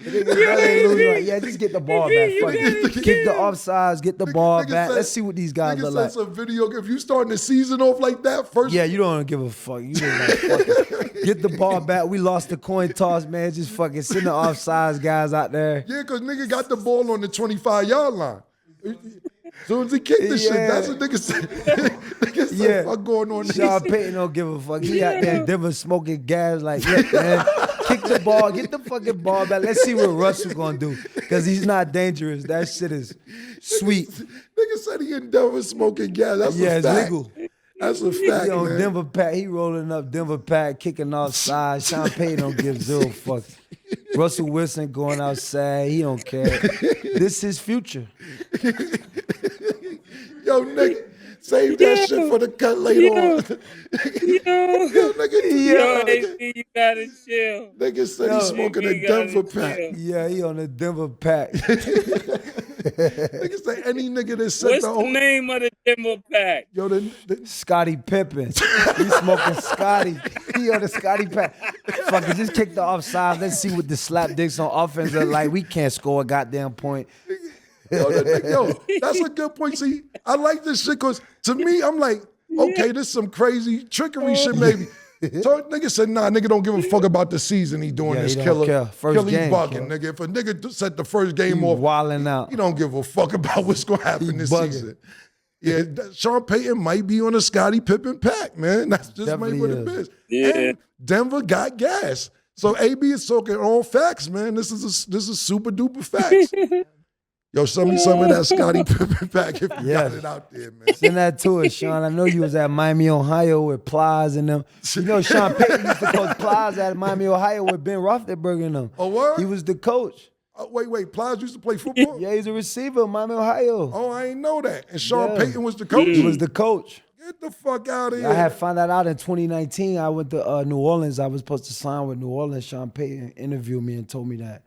Yeah, just get the ball back. Fuck it. Kick the offsides, get the ball back. Let's see what these guys look like. That's a video. If you starting the season off like that first, yeah, you don't give a fuck. You just like, fuck it. Get the ball back. We lost the coin toss, man. Just fucking send the offsides guys out there. Yeah, because nigga got the ball on the 25-yard line. As soon as he kicked the shit, that's what nigga said. Nigga said, fuck going on there. Sean Payton don't give a fuck. He out there in Denver smoking gas like, yeah, man. Kick the ball. Get the fucking ball back. Let's see what Russell gonna do. Because he's not dangerous. That shit is sweet. Nigga said he in Denver smoking gas. That's a fact. It's legal. That's a fact, He on man. Denver Pack. He rolling up Denver Pack, kicking outside. Sean Payton don't give zero fucks. Russell Wilson going outside. He don't care. This is his future. Yo, nigga, save that shit for the cut later on. AB, you gotta chill. Nigga said he's smoking a Denver pack. Yeah, he on the Denver Pack. Nigga say any nigga that said What's the name of the Denver pack? Yo, Scottie Pippen. He smoking Scotty. He on the Scotty Pack. Fuck it, just kick the offside. Let's see what the slap dicks on offense are like. We can't score a goddamn point. Yo, that's a good point. See, I like this shit because to me, I'm like, okay, this some crazy trickery shit, maybe. So nigga said, nah, nigga don't give a fuck about the season he doing this he killer. don't care. First game, bugging, nigga. If a nigga set the first game He off, wilding out. he don't give a fuck about what's gonna happen this bugging. season. Yeah, Sean Payton might be on a Scottie Pippen pack, man. That's just Definitely what it is. is. Yeah. And Denver got gas. So AB is talking all facts, man. This is super duper facts. Yo, send me some of that Scottie Pippen pack if you got it out there, man. Send that to us, Sean. I know you was at Miami, Ohio with Plies and them. You know, Sean Payton used to coach Plies at Miami, Ohio with Ben Roethlisberger and them. Oh, word? He was the coach. Wait, Plies used to play football? Yeah, he's a receiver in Miami, Ohio. Oh, I ain't know that. And Sean Yeah. Payton was the coach? He was the coach. Get the fuck out of here. I had found that out in 2019. I went to New Orleans. I was supposed to sign with New Orleans. Sean Payton interviewed me and told me that.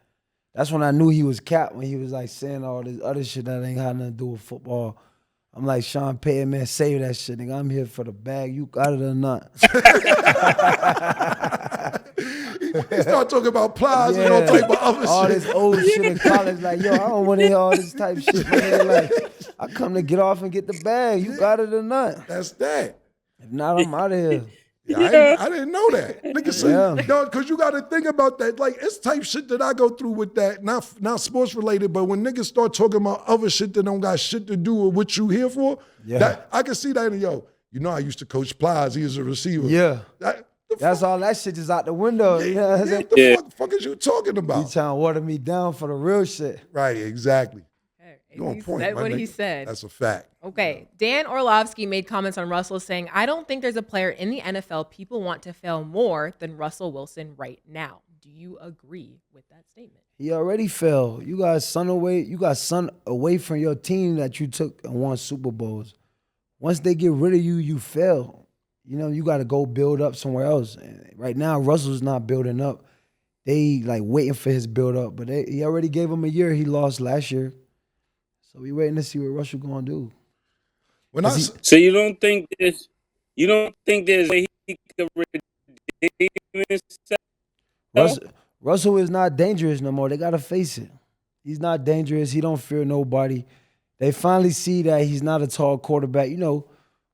That's when I knew he was capped, when he was like saying all this other shit that ain't had nothing to do with football. I'm like, Sean Payton, man, save that shit, nigga. I'm here for the bag. You got it or not? He started talking about Plies and all type of other all shit. this old shit in college. Like, yo, I don't want to hear all this type shit. Man. Like, I come to get off and get the bag. You got it or not? That's that. If not, I'm out of here. Yeah, I didn't know that. Nigga say, no, because you got to think about that. Like, it's type shit that I go through with that, not sports related, but when niggas start talking about other shit that don't got shit to do with what you here for, that, I can see that in, yo, you know I used to coach Plies. He was a receiver. Yeah. That's all that shit is out the window. You know what I'm saying? What the fuck is you talking He about? trying to water me down for the real shit. Right, exactly. You on He point, said my what nigga. he said. That's a fact. Okay. Dan Orlovsky made comments on Russell saying, I don't think there's a player in the NFL people want to fail more than Russell Wilson right now. Do you agree with that statement? He already fell. You got son away from your team that you took and won Super Bowls. Once they get rid of you, you fail. You know, you got to go build up somewhere else. And right now, Russell's not building up. They like waiting for his build up, but he already gave him a year. He lost last year. So we waiting to see what Russell gonna do. So you don't think there's a way he could redeem himself? Russell is not dangerous no more. They gotta face it. He's not dangerous. He don't fear nobody. They finally see that he's not a tall quarterback. You know,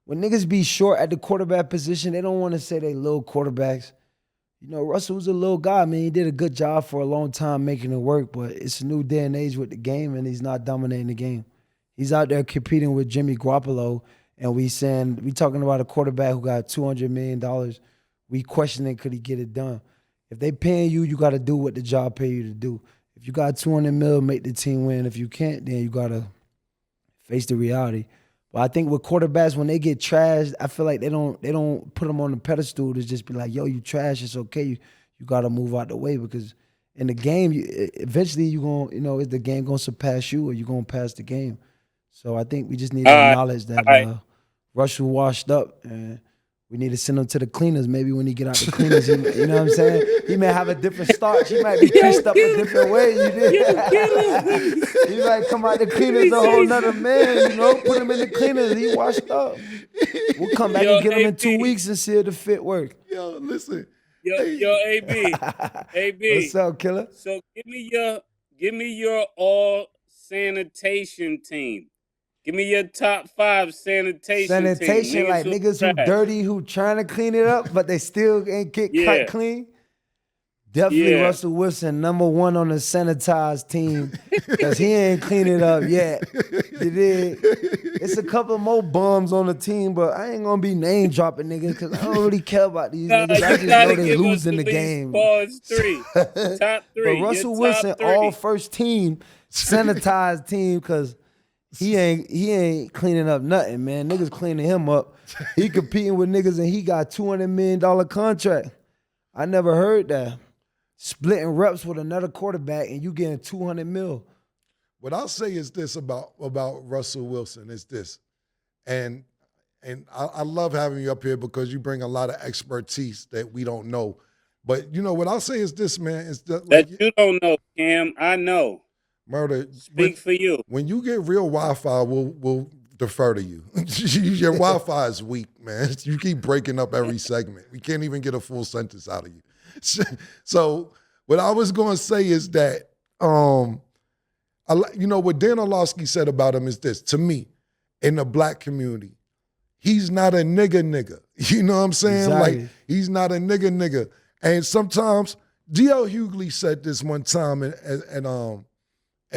when niggas be short at the quarterback position, they don't want to say they little quarterbacks. You know, Russell was a little guy, man. He did a good job for a long time making it work, but it's a new day and age with the game, and he's not dominating the game. He's out there competing with Jimmy Garoppolo, and we talking about a quarterback who got $200 million. We questioning, could he get it done? If they paying you, you got to do what the job pay you to do. If you got $200 million, make the team win. If you can't, then you got to face the reality. But I think with quarterbacks, when they get trashed, I feel like they don't put them on the pedestal to just be like, yo, you trash, it's okay. You got to move out the way, because in the game, eventually you going, is the game going to surpass you, or you going to pass the game? So I think we just need to acknowledge that Russell washed up, and we need to send him to the cleaners. Maybe when he get out the cleaners, you know what I'm saying? He may have a different start. He might be creased up a different way. He might come out the cleaners a whole nother man, Put him in the cleaners. He washed up. We'll come back and get him in 2 weeks and see if the fit work. Yo, listen. Yo, AB. What's up, killer? So give me your all sanitation team. Give me your top 5 sanitation team. Sanitation, like niggas who dirty, who trying to clean it up, but they still ain't get cut clean. Definitely Russell Wilson, number 1 on the sanitized team, because he ain't clean it up yet. You dig? It's a couple more bums on the team, but I ain't gonna be name dropping niggas, because I don't really care about these niggas. I just know they losing the game. Top 3. But Russell Wilson, all first team, sanitized team, because he ain't cleaning up nothing, man. Niggas cleaning him up. He competing with niggas, and he got $200 million contract. I never heard that. Splitting reps with another quarterback, and you getting $200 million. What I'll say is this about Russell Wilson is this, and I love having you up here because you bring a lot of expertise that we don't know. But what I'll say is this, man, is that you don't know, Cam. I know. Murder. Speak for you. When you get real Wi-Fi, we'll defer to you. Your Wi-Fi is weak, man. You keep breaking up every segment. We can't even get a full sentence out of you. So what I was going to say is that, what Dan Orlovsky said about him is this. To me, in the black community, he's not a nigga. You know what I'm saying? Exactly. Like, he's not a nigga. And sometimes, D.L. Hughley said this one time at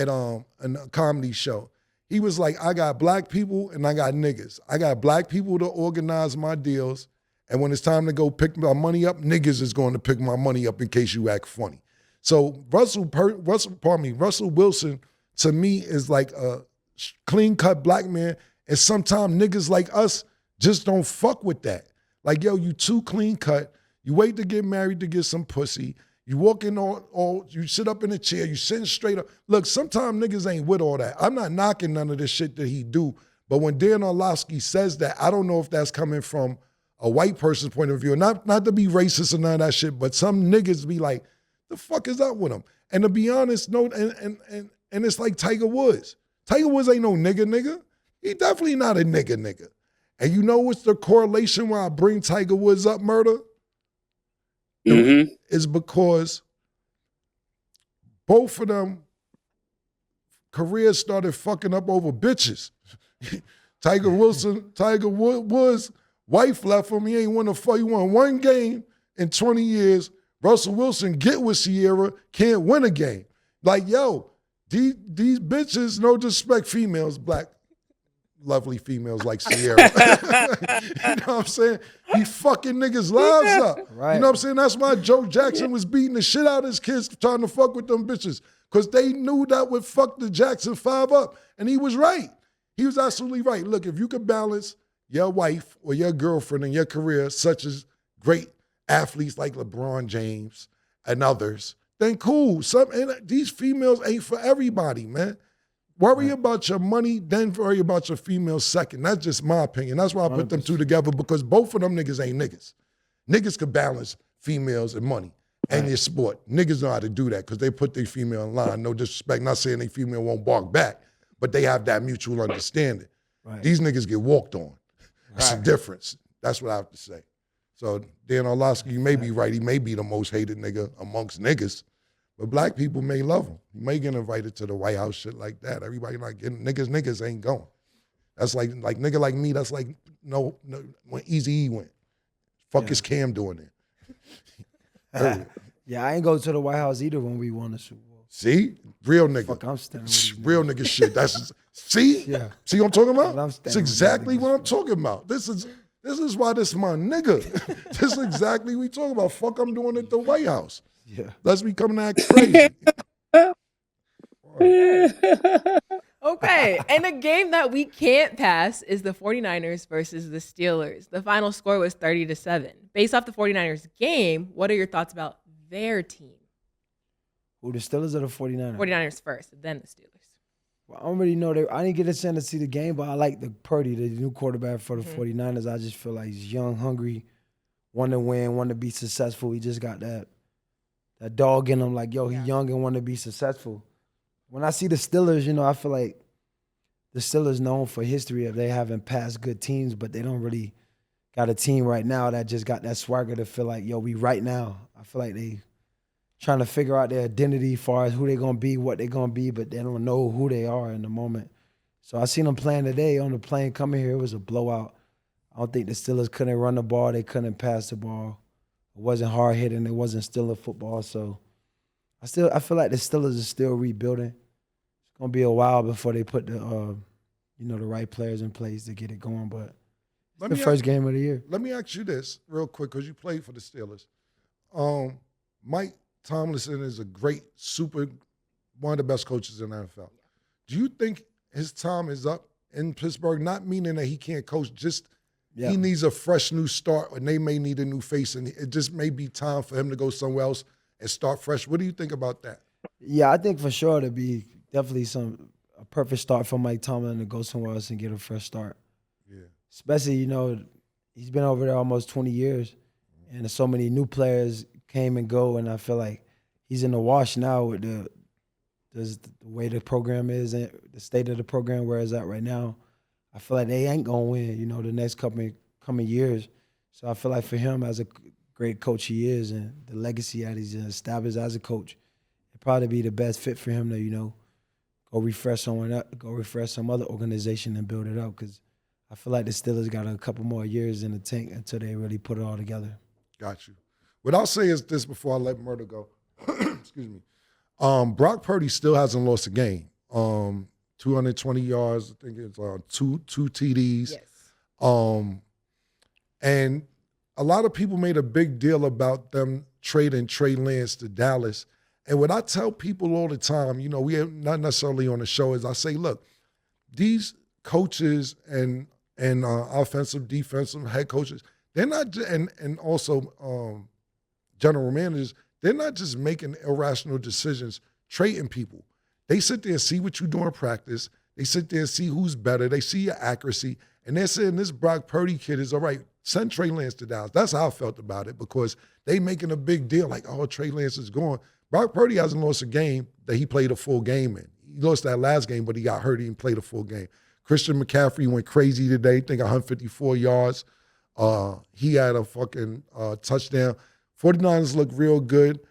a comedy show. He was like, I got black people and I got niggas. I got black people to organize my deals, and when it's time to go pick my money up, niggas is going to pick my money up in case you act funny. So Russell Wilson, to me, is like a clean-cut black man, and sometimes niggas like us just don't fuck with that. Like, yo, you too clean-cut. You wait to get married to get some pussy. You walk in you sit up in a chair, you sitting straight up. Look, sometimes niggas ain't with all that. I'm not knocking none of this shit that he do, but when Dan Orlovsky says that, I don't know if that's coming from a white person's point of view. Not to be racist or none of that shit, but some niggas be like, the fuck is up with him? And to be honest, no, and it's like Tiger Woods. Tiger Woods ain't no nigga. He definitely not a nigga. And you know what's the correlation why I bring Tiger Woods up, Murder? Mm-hmm. Is because both of them careers started fucking up over bitches. Tiger Woods' wife left him. He ain't won he won one game in 20 years. Russell Wilson get with Sierra, can't win a game. Like, yo, these bitches, no disrespect, females, black, lovely females like Sierra. You know what I'm saying? He fucking niggas' lives up. Right. You know what I'm saying? That's why Joe Jackson was beating the shit out of his kids trying to fuck with them bitches, because they knew that would fuck the Jackson 5 up. And he was right. He was absolutely right. Look, if you could balance your wife or your girlfriend in your career, such as great athletes like LeBron James and others, then cool. These females ain't for everybody, man. Worry about your money, then worry about your females second. That's just my opinion. That's why I put them two together, because both of them niggas ain't niggas. Niggas could balance females and money and your sport. Niggas know how to do that because they put their female in line. No disrespect, not saying they female won't bark back, but they have that mutual understanding. Right. These niggas get walked on. That's the difference. That's what I have to say. So Dan Orlovsky, you may be right. He may be the most hated nigga amongst niggas, but black people may love him. He may get invited to the White House, shit like that. Everybody not getting niggas ain't going. That's like nigga like me. That's like no when Eazy-E went. Fuck is Cam doing there? Yeah, I ain't go to the White House either when we won the Super Bowl. See, real nigga. Fuck, I'm standing with these real nigga shit. That's see, Yeah. See what I'm talking about? I'm standing That's with exactly these what I'm talking about. This is why this my nigga. This is exactly what we talking about. Fuck, I'm doing at the White House. Yeah. Let's be coming to act crazy. Okay, and a game that we can't pass is the 49ers versus the Steelers. The final score was 30-7. Based off the 49ers game, what are your thoughts about their team? Who, the Steelers or the 49ers? 49ers first, then the Steelers. Well, I don't really know. I didn't get a chance to see the game, but I like the Purdy, the new quarterback for the 49ers. I just feel like he's young, hungry, want to win, want to be successful. He just got that dog in him, like, yo, he young and want to be successful. When I see the Steelers, I feel like the Steelers known for history of they haven't passed good teams, but they don't really got a team right now that just got that swagger to feel like, yo, we right now. I feel like they trying to figure out their identity as far as who they're going to be, what they're going to be, but they don't know who they are in the moment. So I seen them playing today on the plane coming here. It was a blowout. I don't think the Steelers couldn't run the ball. They couldn't pass the ball. It wasn't hard hitting. It wasn't stealing football. So I feel like the Steelers are still rebuilding. It's gonna be a while before they put the the right players in place to get it going. But it's the first game of the year. Let me ask you this real quick, because you played for the Steelers. Mike Tomlinson is a great, one of the best coaches in the NFL. Do you think his time is up in Pittsburgh? Not meaning that he can't coach, just he needs a fresh new start, and they may need a new face, and it just may be time for him to go somewhere else and start fresh. What do you think about that? Yeah, I think for sure to be definitely a perfect start for Mike Tomlin to go somewhere else and get a fresh start. Yeah. Especially, he's been over there almost 20 years, and so many new players came and go, and I feel like he's in the wash now with the way the program is and the state of the program where it's at right now. I feel like they ain't gonna win, the next coming years. So I feel like for him, as a great coach he is, and the legacy that he's established as a coach, it'd probably be the best fit for him to go refresh someone up, go refresh some other organization and build it up. Because I feel like the Steelers got a couple more years in the tank until they really put it all together. Got you. What I'll say is this before I let Murder go. Excuse me. Brock Purdy still hasn't lost a game. 220 yards. I think it's two TDs. Yes. And a lot of people made a big deal about them trading Trey Lance to Dallas. And what I tell people all the time, we are not necessarily on the show, is I say, look, these coaches and offensive, defensive head coaches, they're not, and also general managers, they're not just making irrational decisions, trading people. They sit there and see what you do in practice. They sit there and see who's better. They see your accuracy. And they're saying this Brock Purdy kid is all right. Send Trey Lance to Dallas. That's how I felt about it, because they making a big deal like, oh, Trey Lance is gone. Brock Purdy hasn't lost a game that he played a full game in. He lost that last game, but he got hurt. He didn't play the full game. Christian McCaffrey went crazy today. I think 154 yards. He had a fucking touchdown. 49ers look real good.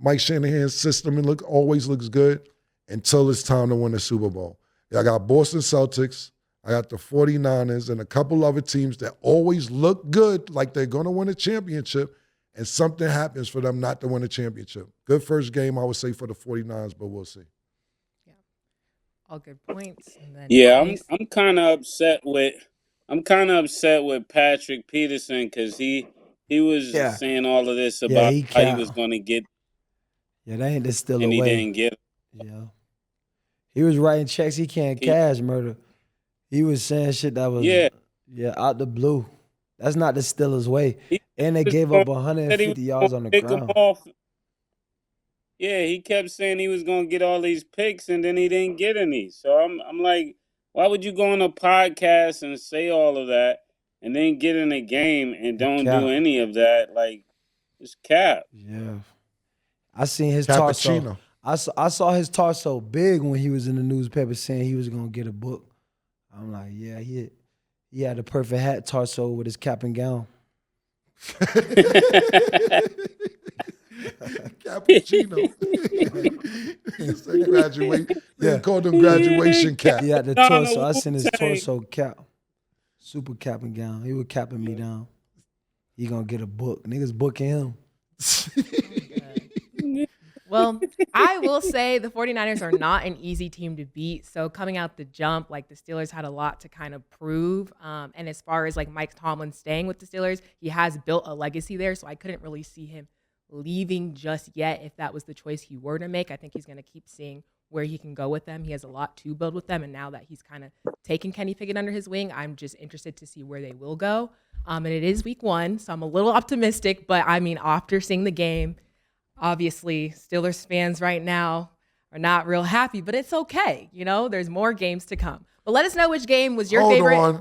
Mike Shanahan's system always looks good until it's time to win the Super Bowl. I got Boston Celtics. I got the 49ers and a couple other teams that always look good, like they're going to win a championship, and something happens for them not to win a championship. Good first game, I would say, for the 49ers, but we'll see. Yeah. All good points. And then I'm kind of upset with Patrick Peterson, because he was saying all of this about how he was going to get. Yeah, that ain't the still and away. He didn't get it. Yeah. He was writing checks he can't cash, Murder. He was saying shit that was out the blue. That's not the Steelers' way. And they gave up 150 yards on the ground. Yeah, he kept saying he was going to get all these picks, and then he didn't get any. So I'm like, why would you go on a podcast and say all of that and then get in a game and don't do any of that? Like, it's cap. Yeah. I seen his torso. I saw his torso big when he was in the newspaper saying he was going to get a book. I'm like, yeah, he had the perfect hat torso with his cap and gown. Cappuccino. It's like graduate. They called him graduation cap. He had the torso. I seen his torso cap. Super cap and gown. He was capping me down. He gonna get a book. Niggas booking him. Well, I will say the 49ers are not an easy team to beat. So coming out the jump, like the Steelers had a lot to kind of prove. And as far as like Mike Tomlin staying with the Steelers, he has built a legacy there. So I couldn't really see him leaving just yet if that was the choice he were to make. I think he's going to keep seeing where he can go with them. He has a lot to build with them. And now that he's kind of taken Kenny Pickett under his wing, I'm just interested to see where they will go. And it is week 1, so I'm a little optimistic. But, I mean, after seeing the game, obviously Steelers fans right now are not real happy, but it's okay. You know, there's more games to come. But let us know which game was your favorite. On.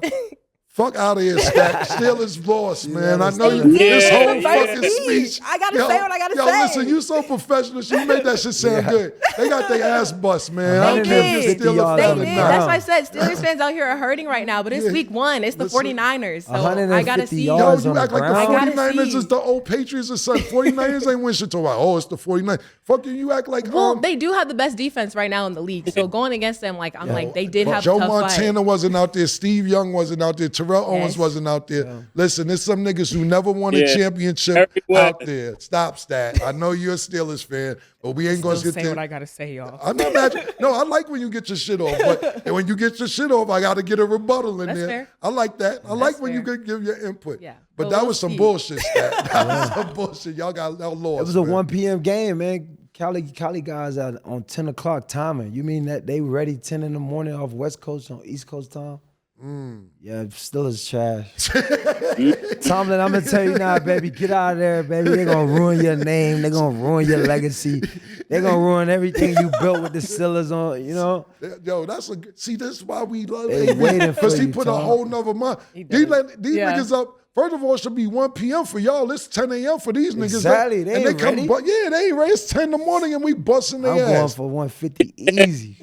Fuck out of here, Stack. Steelers lost, man. I know you. This whole Yeah. fucking speech. I gotta say what I gotta say. Listen, you so professional. You made that shit sound good. They got their ass bust, man. I don't care if you're Steelers They fan or did. not. That's why I said Steelers fans out here are hurting right now, but it's week 1. It's the 49ers. So I gotta see. Yo, yards you on act the like the ground. 49ers is the old Patriots or something. 49ers ain't win shit. Talk about, oh, it's the 49ers. Fucking you act like Well, they do have the best defense right now in the league. So going against them, like I'm like, they did have Joe a tough Montana fight. wasn't out there. Steve Young wasn't out there. Terrell Owens wasn't out there. Listen, there's some niggas who never won a championship out there. Stop that. I know you're a Steelers fan, but we ain't gonna Still sit say there. what I gotta say, y'all. I'm not mad. No, I like when you get your shit off, but and when you get your shit off, I got to get a rebuttal in That's there. fair. I like that. I like when you fair. could give your input. Yeah. But But that we'll was some see. bullshit. That was some bullshit. Y'all lost. It was a man. 1 p.m. game, man. Cali guys out on 10 o'clock timing. You mean that they ready 10 in the morning off West Coast on East Coast time? Yeah, still is trash. Tomlin, I'm going to tell you now, baby, get out of there, baby. They're going to ruin your name. They're going to ruin your legacy. They're going to ruin everything you built with the Steelers on, you know? Yo, that's see, that's why we love They him. waiting Because for he you, put a Tom. whole nother month. These Yeah. niggas up. First of all, it should be 1 p.m. for y'all. It's 10 a.m. for these niggas. Exactly. They ain't ready. They ain't ready. It's 10 in the morning and we busting their I'm going ass. for 150 easy.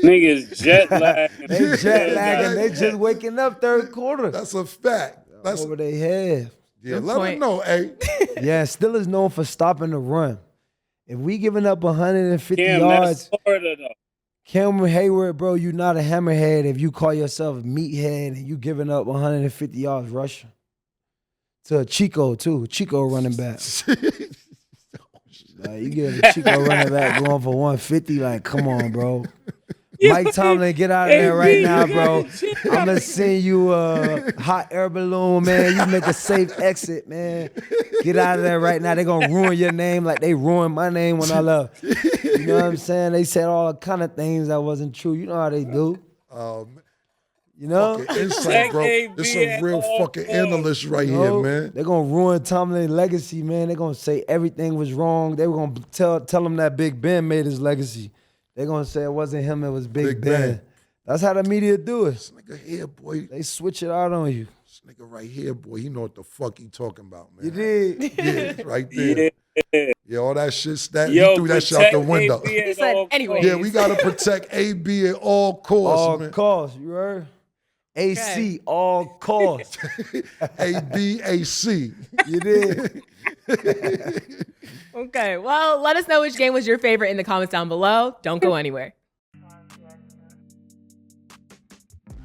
Niggas jet lag. They jet lagging. They just waking up third quarter. That's a fact. That's Over their head. yeah. Good Let them point. know, hey. Yeah, Steelers known for stopping the run. If we giving up 150 Damn, yards, that's Florida though. Cameron Hayward, bro, you not a hammerhead if you call yourself a meathead and you giving up 150 yards rushing. To Chico, too. Chico running back. Like, you get a Chico running back going for 150, like, come on, bro. Mike Tomlin, get out of there right now, bro. I'm going to send you a hot air balloon, man. You make a safe exit, man. Get out of there right now. They're going to ruin your name like they ruined my name when I left. You know what I'm saying? They said all kind of things that wasn't true. You know how they do. You know? Fucking insight, bro. There's some real fucking analysts right here, man. They're going to ruin Tomlin's legacy, man. They're going to say everything was wrong. They were going to tell him that Big Ben made his legacy. They're going to say it wasn't him, it was Big Ben. That's how the media do it. This nigga here, boy. They switch it out on you. This nigga right here, boy. He know what the fuck he talking about, man. You did. Yeah, right there. Yeah, all that shit. He Yo, threw that shit out the protect window. AB at He said, all anyway. costs. Yeah, we gotta protect AB at all costs, All man. costs, you heard? AC, all costs. ABAC. You did. Okay, well, let us know which game was your favorite in the comments down below. Don't go anywhere.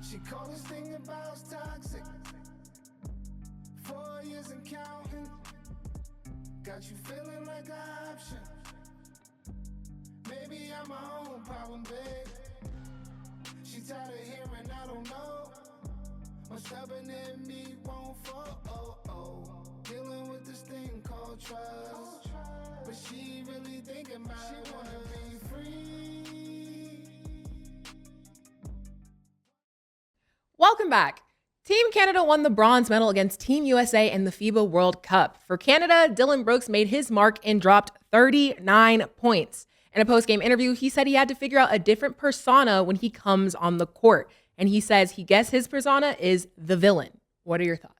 She called this thing about toxic. 4 years and counting. Got you feeling like an option. Maybe I'm my own problem, babe. She tired of hearing I don't know. I'm stubborn in me won't fall. Dealing with this thing called trust. But she really thinking about it. Wanna be free. Welcome back. Team Canada won the bronze medal against Team USA in the FIBA World Cup. For Canada, Dylan Brooks made his mark and dropped 39 points. In a post-game interview, he said he had to figure out a different persona when he comes on the court. And he says he guessed his persona is the villain. What are your thoughts?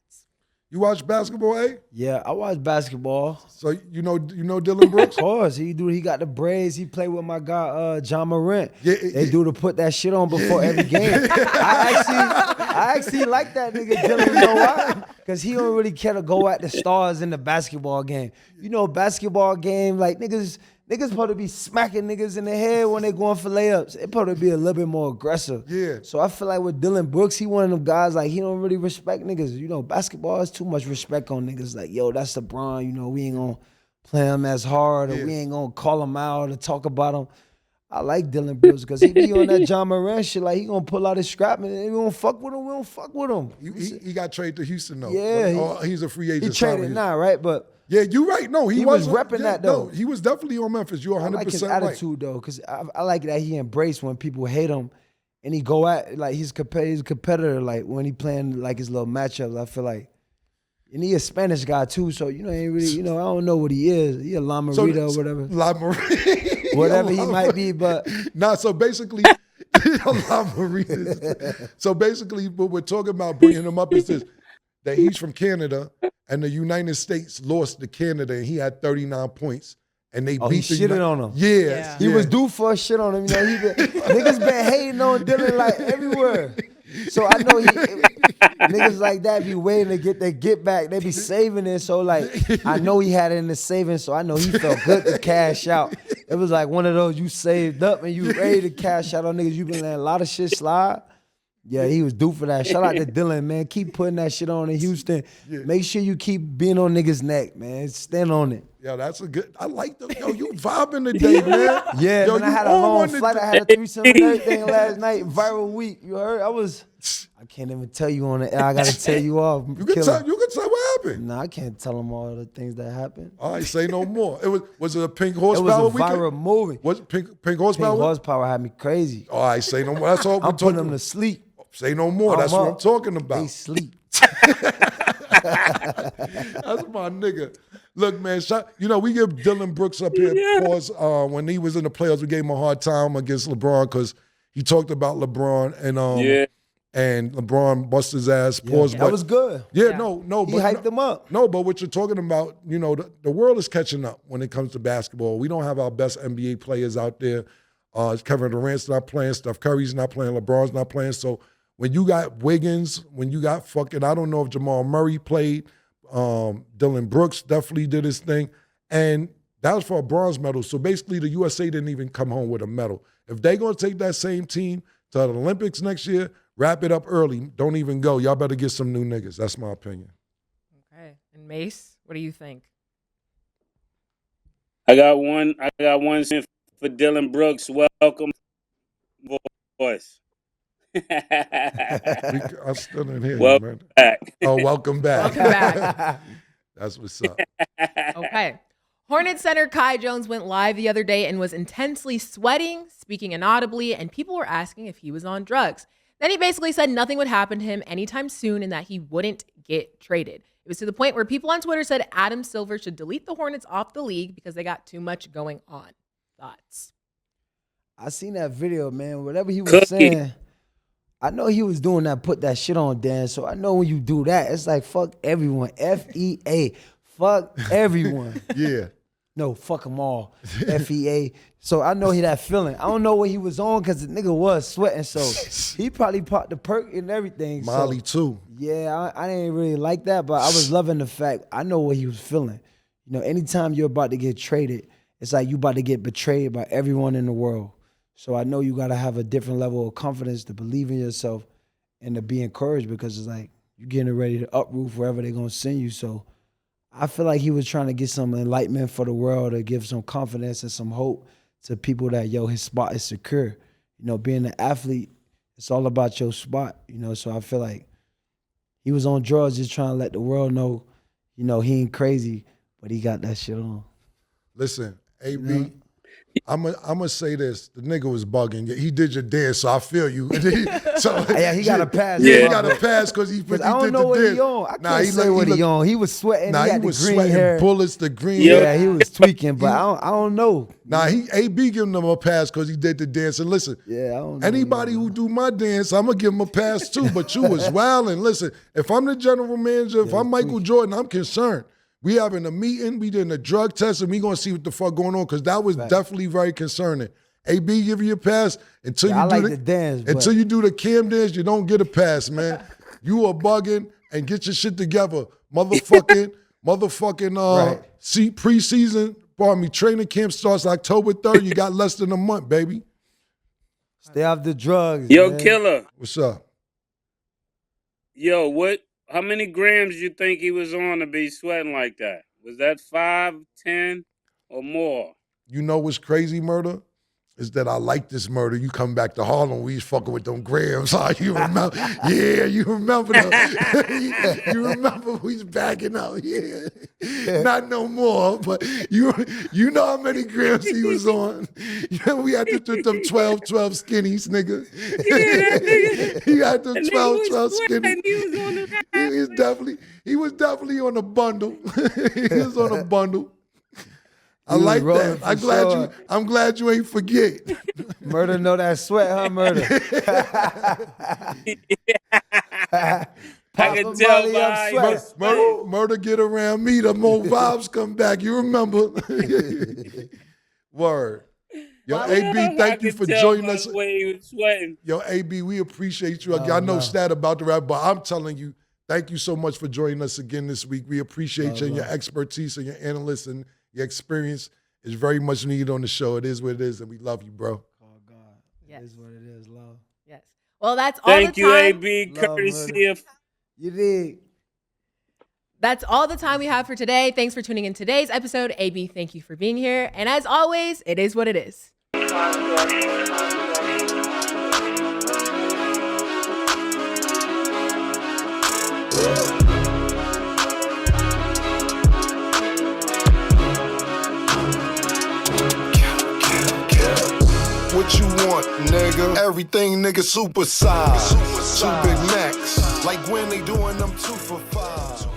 You watch basketball, eh? Yeah, I watch basketball. So you know Dylan Brooks? Of course, he got the braids. He played with my guy John Morant. Yeah, They do to put that shit on before every game. I actually like that nigga Dylan. You know why? Because he don't really care to go at the stars in the basketball game. You know, basketball game, like niggas supposed to be smacking niggas in the head when they going for layups. They supposed to be a little bit more aggressive. Yeah. So I feel like with Dylan Brooks, he one of them guys, like, he don't really respect niggas. You know, basketball is too much respect on niggas. Like, yo, that's LeBron. You know, we ain't going to play him as hard or we ain't going to call him out or talk about him. I like Dylan Brooks because he be on that John Morant shit. Like, he going to pull out his scrap and we don't fuck with him. We don't fuck with him. He got traded to Houston, though. Yeah. He's a free agent. He traded now, right? But Yeah, you're right. No, He was repping that, though. No, he was definitely on Memphis. You're 100% I like his right. attitude though, because I like that he embraced when people hate him, and he go at like he's a competitor. Like when he playing like his little matchups, I feel like, and he a Spanish guy too. So ain't really, I don't know what he is. He a La Marita or whatever. La Marita. Whatever he might be, but nah. So basically, La Marita. So basically, what we're talking about bringing him up is this: that he's from Canada, and the United States lost to Canada, and he had 39 points. And they beat he shitted on him. Yeah. He was due for a shit on him. Niggas been hating on Dylan like everywhere. So I know niggas like that be waiting to get their get back. They be saving it. So like I know he had it in the savings. So I know he felt good to cash out. It was like one of those you saved up and you ready to cash out on niggas. You been letting a lot of shit slide. Yeah, he was due for that. Shout out to Dylan, man. Keep putting that shit on in Houston. Yeah. Make sure you keep being on niggas' neck, man. Stand on it. Yeah, that's a good. I like the you vibing today, man. Yeah, man, I had a long flight. I had a threesome and everything last night. Viral week. You heard? I can't even tell you on the air. I gotta tell you off. You can tell what happened. Nah, I can't tell them all the things that happened. All right, say no more. Was it a pink horsepower? It was a viral movie. Was it pink horsepower? Pink horsepower had me crazy. All right, say no more. That's all we're I'm putting them to sleep. Say no more. That's what I'm talking about. They sleep. That's my nigga. Look, man, we give Dylan Brooks up here pause. When he was in the playoffs, we gave him a hard time against LeBron because he talked about LeBron and LeBron bust his ass. Pause, that was good. Yeah, no. He hyped him up. No, but what you're talking about, the world is catching up when it comes to basketball. We don't have our best NBA players out there. Kevin Durant's not playing. Steph Curry's not playing. LeBron's not playing. So when you got Wiggins, when you got I don't know if Jamal Murray played. Dylan Brooks definitely did his thing. And that was for a bronze medal. So basically the USA didn't even come home with a medal. If they're going to take that same team to the Olympics next year, wrap it up early. Don't even go. Y'all better get some new niggas. That's my opinion. Okay. And Mase, what do you think? I got one for Dylan Brooks. Welcome, boys. I'm still in here, welcome man. Back. Oh, welcome back. Welcome back. That's what's up. Okay. Hornets center Kai Jones went live the other day and was intensely sweating, speaking inaudibly, and people were asking if he was on drugs. Then he basically said nothing would happen to him anytime soon and that he wouldn't get traded. It was to the point where people on Twitter said Adam Silver should delete the Hornets off the league because they got too much going on. Thoughts? I seen that video, man. Whatever he was saying, I know he was doing that, put that shit on Dan. So I know when you do that, it's like fuck everyone. FEA. Fuck everyone. Yeah. No, fuck them all. FEA. So I know he that feeling. I don't know what he was on because the nigga was sweating. So he probably popped the perk and everything. Molly too. Yeah, I didn't really like that, but I was loving the fact I know what he was feeling. Anytime you're about to get traded, it's like you about to get betrayed by everyone in the world. So I know you got to have a different level of confidence to believe in yourself and to be encouraged because it's like you're getting ready to uproot wherever they're going to send you. So I feel like he was trying to get some enlightenment for the world to give some confidence and some hope to people that, his spot is secure. Being an athlete, it's all about your spot, So I feel like he was on drugs just trying to let the world know, he ain't crazy, but he got that shit on. Listen, AB, I'm gonna say this. The nigga was bugging. He did your dance, so I feel you. So yeah, he got a pass. Yeah, he got a pass because he did I don't know what he on. I can't say what he on. He was sweating. Nah, he had was the green sweating hair. bullets, the green Yeah, hair. he was tweaking, but I don't know. Nah, AB giving him a pass because he did the dance. And listen, yeah, I don't know. Anybody who do my dance, I'm gonna give him a pass too. But you was wilding. Listen, if I'm the general manager, if I'm Michael Jordan, I'm concerned. We having a meeting, we doing a drug test, and we gonna see what the fuck going on because that was definitely very concerning. AB give you a pass until you do the dance. Until you do the cam dance, you don't get a pass, man. You are bugging and get your shit together, motherfucking. See, preseason, training camp starts October 3rd. You got less than a month, baby. Stay off the drugs. Yo, man. Killer. What's up? Yo, how many grams you think he was on to be sweating like that? Was that 5, 10, or more? You know what's crazy, Murder? is that I like this murder. You come back to Harlem, we was fucking with them grams. You remember? Yeah, you remember that. You remember we was backing out. Yeah. Not no more, but you know how many grams he was on. You know, we had to do them 12 skinnies, nigga. He had them 12 skinnies. He was definitely on a bundle. He was on a bundle. I like that. I'm glad you ain't forget. Murder know that sweat, huh, Murder? I can tell by Murder get around me, the more vibes come back. You remember? Word. Yo, AB, thank you for joining us. Yo, AB, we appreciate you. I know Stat about the rap, but I'm telling you, thank you so much for joining us again this week. We appreciate you and your expertise and your analysts and your experience is very much needed on the show. It is what it is, and we love you, bro. Oh, God. Yes. It is what it is, love. Yes. Well, that's all Thank the you, time. AB, courtesy of... You did. That's all the time we have for today. Thanks for tuning in today's episode. AB, thank you for being here. And as always, it is what it is. What you want, nigga? Everything, nigga, super size. Two Big Macs. Like when they doing them 2 for $5.